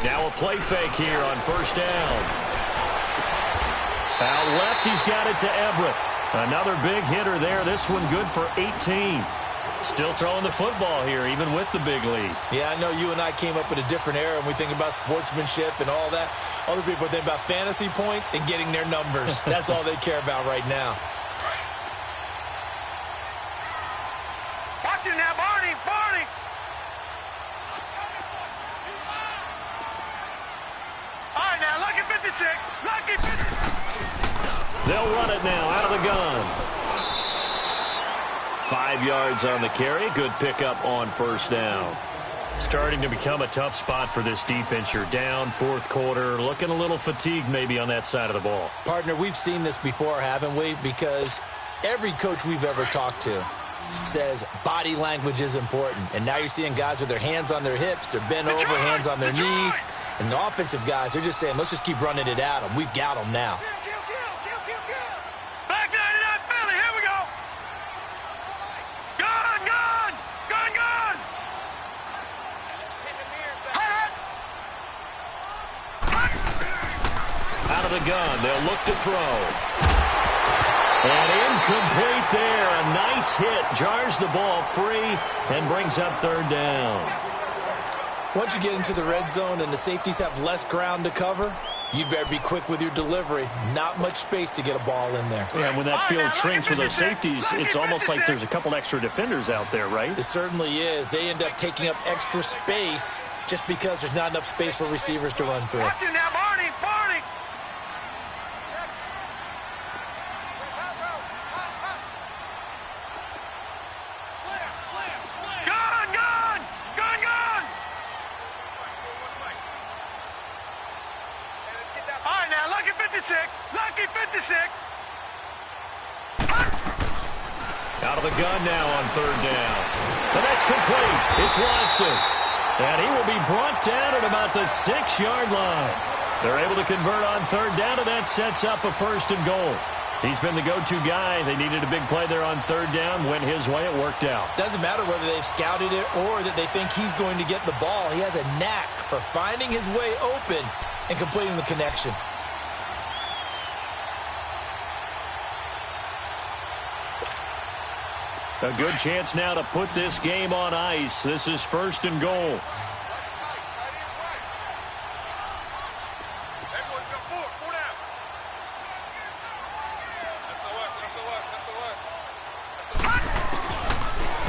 Now a play fake here on 1st down. Out left, he's got it to Everett. Another big hitter there. This one good for 18. Still throwing the football here, even with the big lead. Yeah, I know you and I came up in a different era, and we think about sportsmanship and all that. Other people think about fantasy points and getting their numbers. That's all they care about right now. Watch it now, Barney, Barney. All right, now, lucky 56, lucky 56. They'll run it now out of the gun. 5 yards on the carry. Good pickup on 1st down. Starting to become a tough spot for this defense. You're down 4th quarter. Looking a little fatigued maybe on that side of the ball. Partner, we've seen this before, haven't we? Because every coach we've ever talked to says body language is important. And now you're seeing guys with their hands on their hips. They're bent over, hands on their knees. And the offensive guys, they're just saying, let's just keep running it at them. We've got them now. Back 99 Philly, here we go. Gun, gun, gun, gun. Out of the gun, they'll look to throw. And incomplete there. A nice hit. Jars the ball free and brings up 3rd down. Once you get into the red zone and the safeties have less ground to cover, you better be quick with your delivery. Not much space to get a ball in there. Yeah, when that field shrinks with those safeties, it's almost like there's a couple extra defenders out there, right? It certainly is. They end up taking up extra space just because there's not enough space for receivers to run through. Watch it now, Barney, Barney. Gun, gun, gun, gun. All right, now, lucky 56, lucky 56. Out of the gun now on 3rd down. And that's complete. It's Watson. And he will be brought down at about the 6-yard line. They're able to convert on 3rd down, and that sets up a 1st and goal. He's been the go-to guy. They needed a big play there on 3rd down. Went his way. It worked out. Doesn't matter whether they've scouted it or that they think he's going to get the ball. He has a knack for finding his way open and completing the connection. A good chance now to put this game on ice. This is 1st and goal.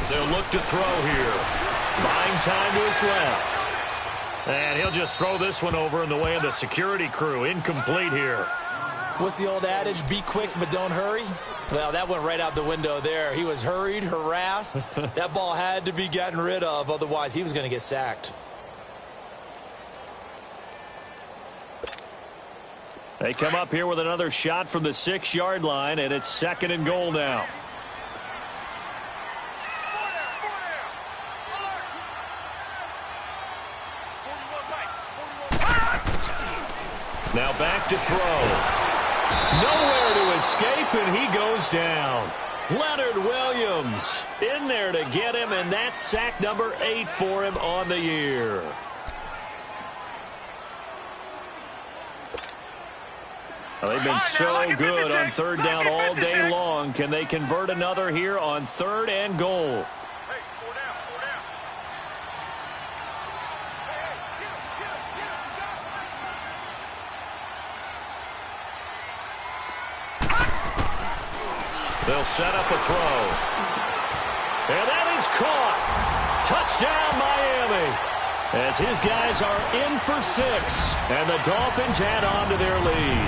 They'll look to throw here. Buying time to his left. And he'll just throw this one over in the way of the security crew. Incomplete here. What's the old adage? Be quick, but don't hurry. Well, that went right out the window there. He was hurried, harassed. That ball had to be gotten rid of. Otherwise, he was going to get sacked. They come up here with another shot from the 6-yard line, and it's 2nd and goal now. Now back to throw. Nowhere to escape, and he goes down. Leonard Williams in there to get him, and that's sack number 8 for him on the year. Well, they've been so good on 3rd down all day long. Can they convert another here on 3rd and goal? They'll set up a throw. And that is caught. Touchdown, Miami. As his guys are in for 6. And the Dolphins add on to their lead.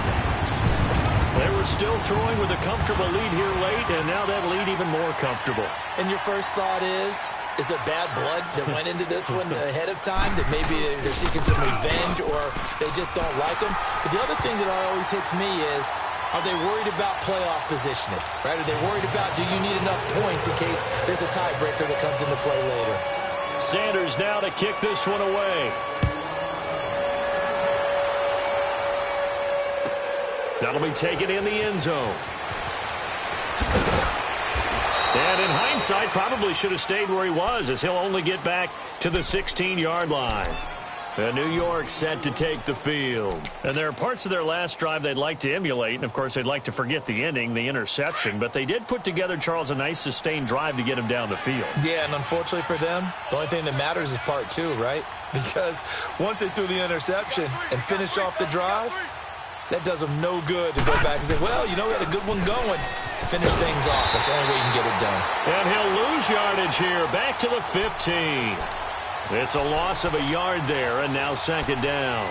They were still throwing with a comfortable lead here late, and now that lead even even more comfortable. And your first thought is there bad blood that went into this one ahead of time, that maybe they're seeking some revenge or they just don't like them? But the other thing that always hits me is, are they worried about playoff positioning, right? Are they worried about, do you need enough points in case there's a tiebreaker that comes into play later? Sanders now to kick this one away. That'll be taken in the end zone. And in hindsight, probably should have stayed where he was, as he'll only get back to the 16-yard line. And New York set to take the field. And there are parts of their last drive they'd like to emulate. And, of course, they'd like to forget the ending, the interception. But they did put together, Charles, a nice sustained drive to get him down the field. Yeah, and unfortunately for them, the only thing that matters is part two, right? Because once they threw the interception and finished off the drive, that does them no good to go back and say, well, you know, we had a good one going. Finish things off. That's the only way you can get it done. And he'll lose yardage here. Back to the 15. It's a loss of a yard there, and now second down.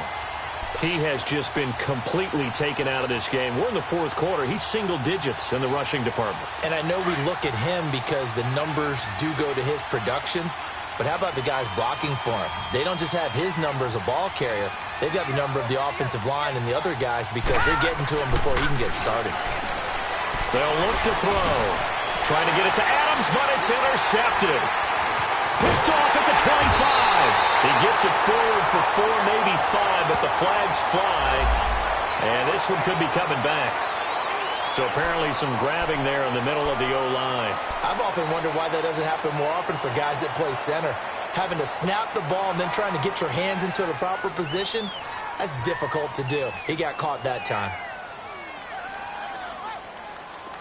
He has just been completely taken out of this game. We're in the fourth quarter. He's single digits in the rushing department. And I know we look at him because the numbers do go to his production. But how about the guys blocking for him? They don't just have his number as a ball carrier. They've got the number of the offensive line and the other guys because they're getting to him before he can get started. They'll look to throw. Trying to get it to Adams, but it's intercepted. Picked off at the 25. He gets it forward for 4, maybe 5, but the flags fly. And this one could be coming back. So apparently some grabbing there in the middle of the O-line. I've often wondered why that doesn't happen more often for guys that play center. Having to snap the ball and then trying to get your hands into the proper position, that's difficult to do. He got caught that time.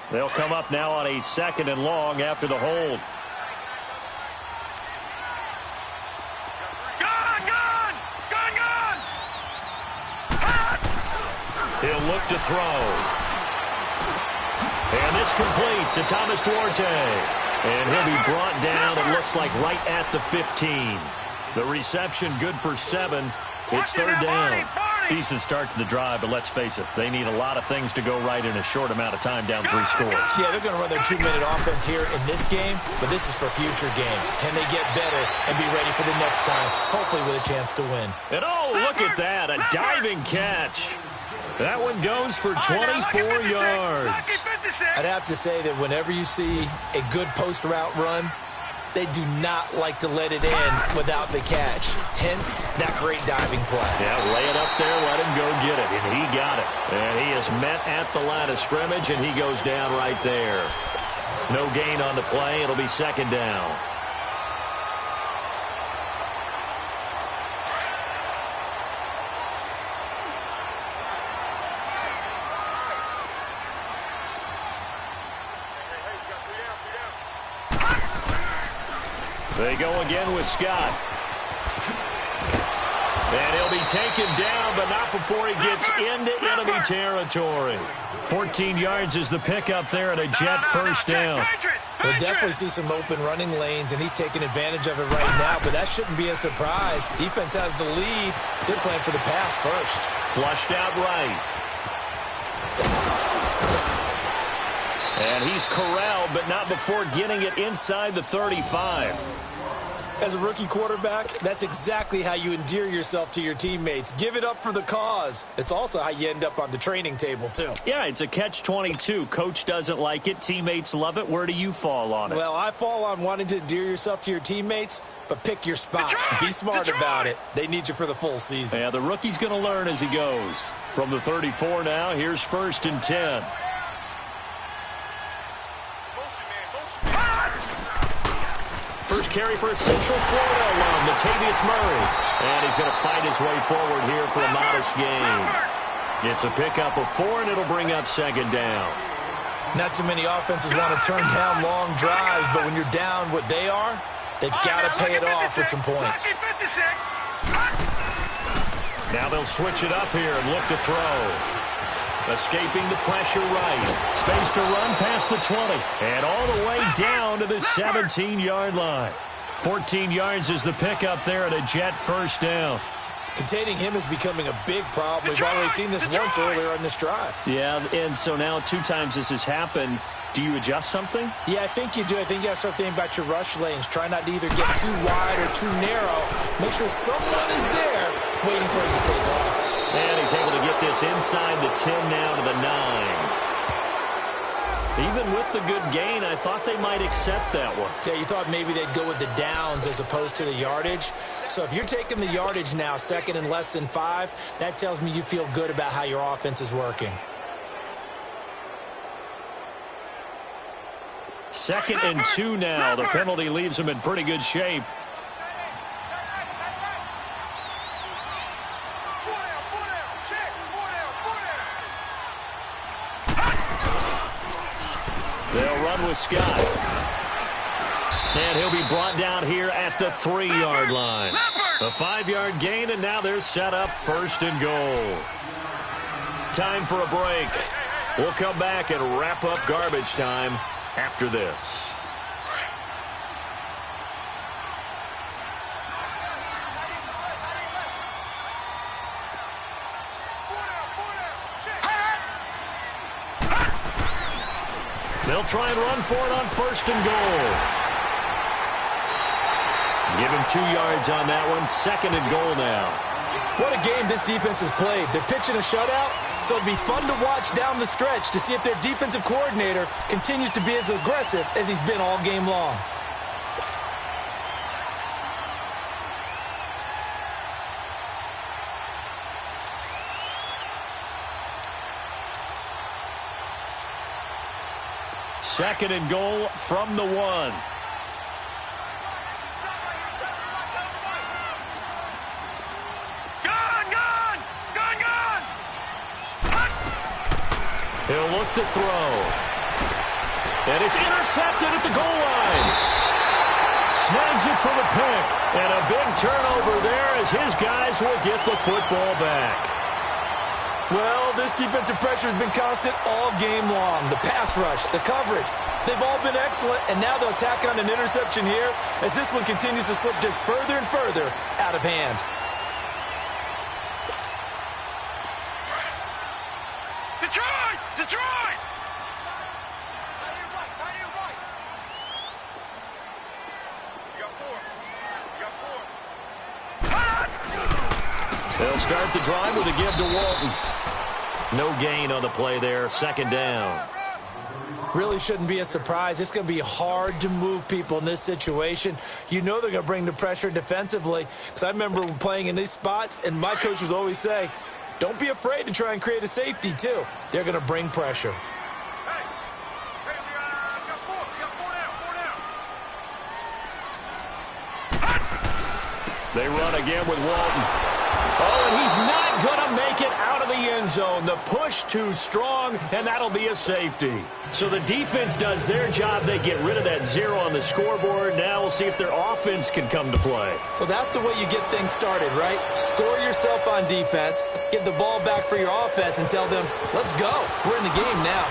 They'll come up now on a 2nd and long after the hold. He'll look to throw. And this complete to Thomas Duarte. And he'll be brought down, it looks like, right at the 15. The reception good for 7. It's third down. Decent start to the drive, but let's face it, they need a lot of things to go right in a short amount of time, down 3 scores. Yeah, they're going to run their 2-minute offense here in this game, but this is for future games. Can they get better and be ready for the next time, hopefully with a chance to win? And oh, look at that, a diving catch. That one goes for 24 yards. I'd have to say that whenever you see a good post route run, they do not like to let it in without the catch. Hence, that great diving play. Yeah, lay it up there, let him go get it, and he got it. And he is met at the line of scrimmage, and he goes down right there. No gain on the play. It'll be second down. They go again with Scott. And he'll be taken down, but not before he gets into enemy territory. 14 yards is the pickup there and a Jet first down. We'll definitely see some open running lanes, and he's taking advantage of it right now, but that shouldn't be a surprise. Defense has the lead. They're playing for the pass first. Flushed out right. And he's corralled, but not before getting it inside the 35. As a rookie quarterback, that's exactly how you endear yourself to your teammates. Give it up for the cause. It's also how you end up on the training table, too. Yeah, it's a catch-22. Coach doesn't like it. Teammates love it. Where do you fall on it? Well, I fall on wanting to endear yourself to your teammates, but pick your spots. Be smart about it. They need you for the full season. Yeah, the rookie's going to learn as he goes. From the 34 now, here's 1st and 10. First carry for a Central Florida alum, Latavius Murray. And he's going to fight his way forward here for a modest gain. It's a pickup of 4, and it'll bring up second down. Not too many offenses want to turn down long drives, but when you're down what they are, they've got to pay it off with some points. Now they'll switch it up here and look to throw. Escaping the pressure right. Space to run past the 20. And all the way down to the 17-yard line. 14 yards is the pickup there at a Jet first down. Containing him is becoming a big problem. We've already seen this once earlier on this drive. Yeah, and so now 2 times this has happened. do you adjust something? Yeah, I think you do. I think you got to start thinking about your rush lanes. Try not to either get too wide or too narrow. Make sure someone is there waiting for him to take off. And he's able to get this inside the 10 now to the 9. Even with the good gain, I thought they might accept that one. Yeah, you thought maybe they'd go with the downs as opposed to the yardage. So if you're taking the yardage now, second and less than 5, that tells me you feel good about how your offense is working. Second and 2 now. The penalty leaves them in pretty good shape. They'll run with Scott. And he'll be brought down here at the 3-yard line. A 5-yard gain, and now they're set up 1st and goal. Time for a break. We'll come back and wrap up garbage time after this. They'll try and run for it on 1st and goal. Give him 2 yards on that one. 2nd and goal now. What a game this defense has played. They're pitching a shutout, so it'll be fun to watch down the stretch to see if their defensive coordinator continues to be as aggressive as he's been all game long. Second and goal from the 1. He'll look to throw. And it's intercepted at the goal line. Snags it for the pick. And a big turnover there as his guys will get the football back. Well, this defensive pressure has been constant all game long. The pass rush, the coverage, they've all been excellent, and now they'll tack on an interception here as this one continues to slip just further and further out of hand. Detroit! Detroit! They'll start the drive with a give to Walton. No gain on the play there. 2nd down. Really shouldn't be a surprise. It's going to be hard to move people in this situation. You know they're going to bring the pressure defensively. Because I remember playing in these spots, and my coach would always say, don't be afraid to try and create a safety, too. They're going to bring pressure. They run again with Walton. Oh, and he's not going to make it out of the end zone. The push too strong, and that'll be a safety. So the defense does their job. They get rid of that 0 on the scoreboard. Now we'll see if their offense can come to play. Well, that's the way you get things started, right? Score yourself on defense, get the ball back for your offense, and tell them, let's go. We're in the game now.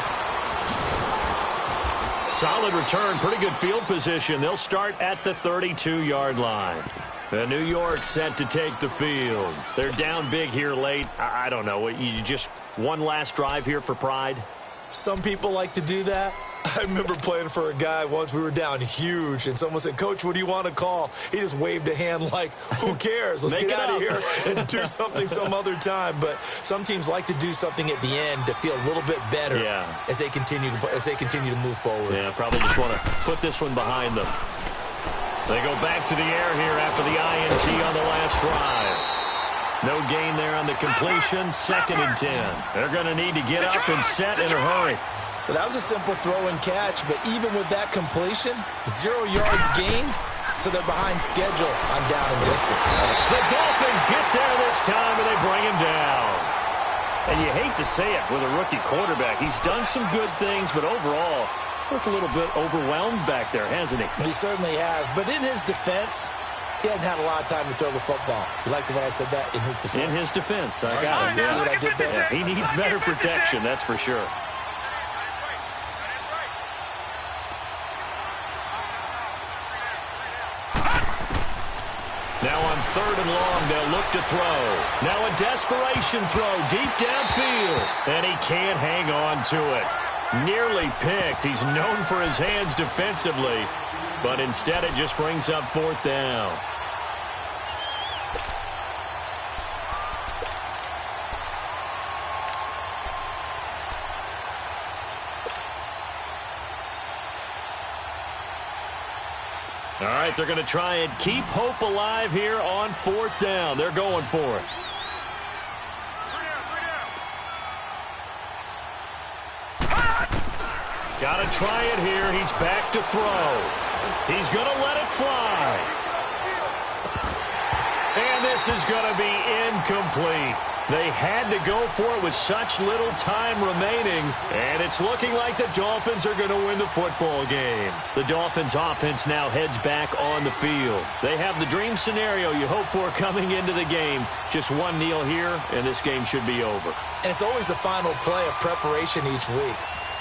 Solid return, pretty good field position. They'll start at the 32-yard line. New York set to take the field. They're down big here late. I don't know. You just one last drive here for pride? Some people like to do that. I remember playing for a guy once. We were down huge, and someone said, Coach, what do you want to call? He just waved a hand like, who cares? Let's get out of here and do something some other time. But some teams like to do something at the end to feel a little bit better as they continue to move forward. Yeah, probably just want to put this one behind them. They go back to the air here after the INT on the last drive. No gain there on the completion. 2nd and 10. They're going to need to get up and set in a hurry. Well, that was a simple throw and catch, but even with that completion, 0 yards gained, so they're behind schedule on down and distance. The Dolphins get there this time, and they bring him down. And you hate to say it with a rookie quarterback. He's done some good things, but overall, looked a little bit overwhelmed back there, hasn't he? He certainly has. But in his defense, he hadn't had a lot of time to throw the football. You like the way I said that? In his defense. In his defense. I got it. See what I did there? Yeah, he needs better protection, that's for sure. Now on 3rd and long, they'll look to throw. Now a desperation throw deep downfield. And he can't hang on to it. Nearly picked. He's known for his hands defensively, but instead it just brings up 4th down. All right, they're going to try and keep hope alive here on 4th down. They're going for it. Got to try it here. He's back to throw. He's going to let it fly. And this is going to be incomplete. They had to go for it with such little time remaining, and it's looking like the Dolphins are going to win the football game. The Dolphins offense now heads back on the field. They have the dream scenario you hope for coming into the game. Just one kneel here, and this game should be over. And it's always the final play of preparation each week.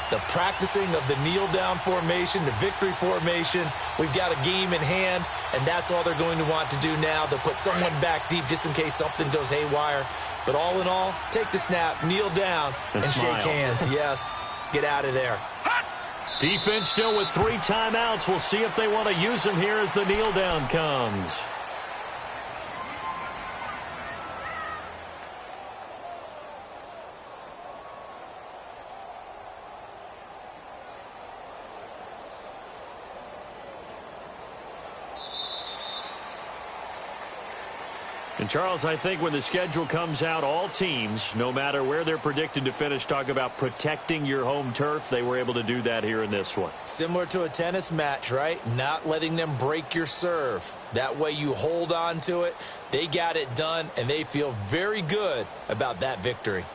The practicing of the kneel-down formation, the victory formation. We've got a game in hand, and that's all they're going to want to do now. They'll put someone back deep just in case something goes haywire. But all in all, take the snap, kneel down, and shake hands. Yes, get out of there. Defense still with 3 timeouts. We'll see if they want to use them here as the kneel down comes. And, Charles, I think when the schedule comes out, all teams, no matter where they're predicted to finish, talk about protecting your home turf. They were able to do that here in this one. Similar to a tennis match, right? Not letting them break your serve. That way you hold on to it. They got it done, and they feel very good about that victory.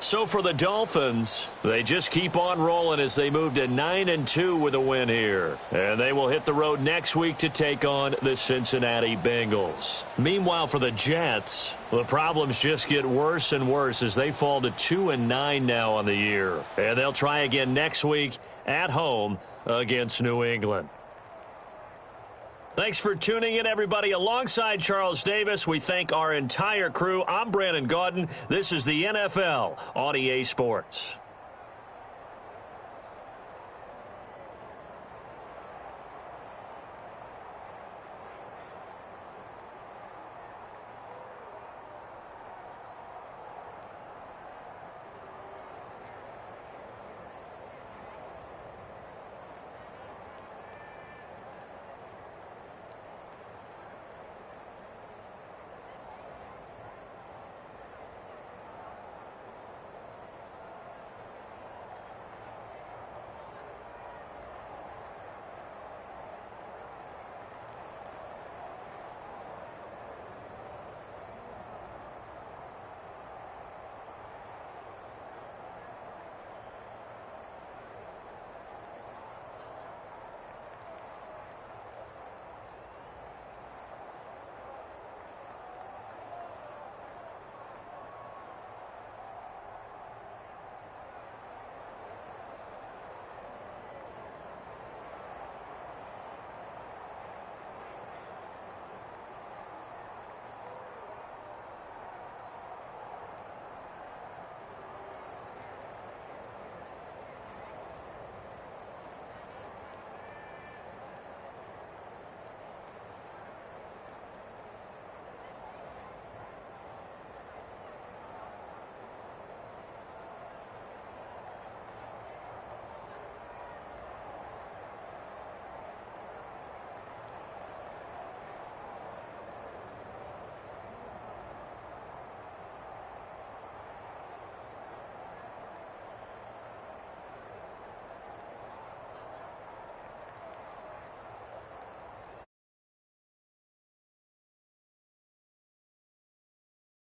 So for the Dolphins, they just keep on rolling as they move to 9-2 with a win here. And they will hit the road next week to take on the Cincinnati Bengals. Meanwhile, for the Jets, the problems just get worse and worse as they fall to 2-9 now on the year. And they'll try again next week at home against New England. Thanks for tuning in, everybody. Alongside Charles Davis, we thank our entire crew. I'm Brandon Gaudin. This is the NFL on EA Sports.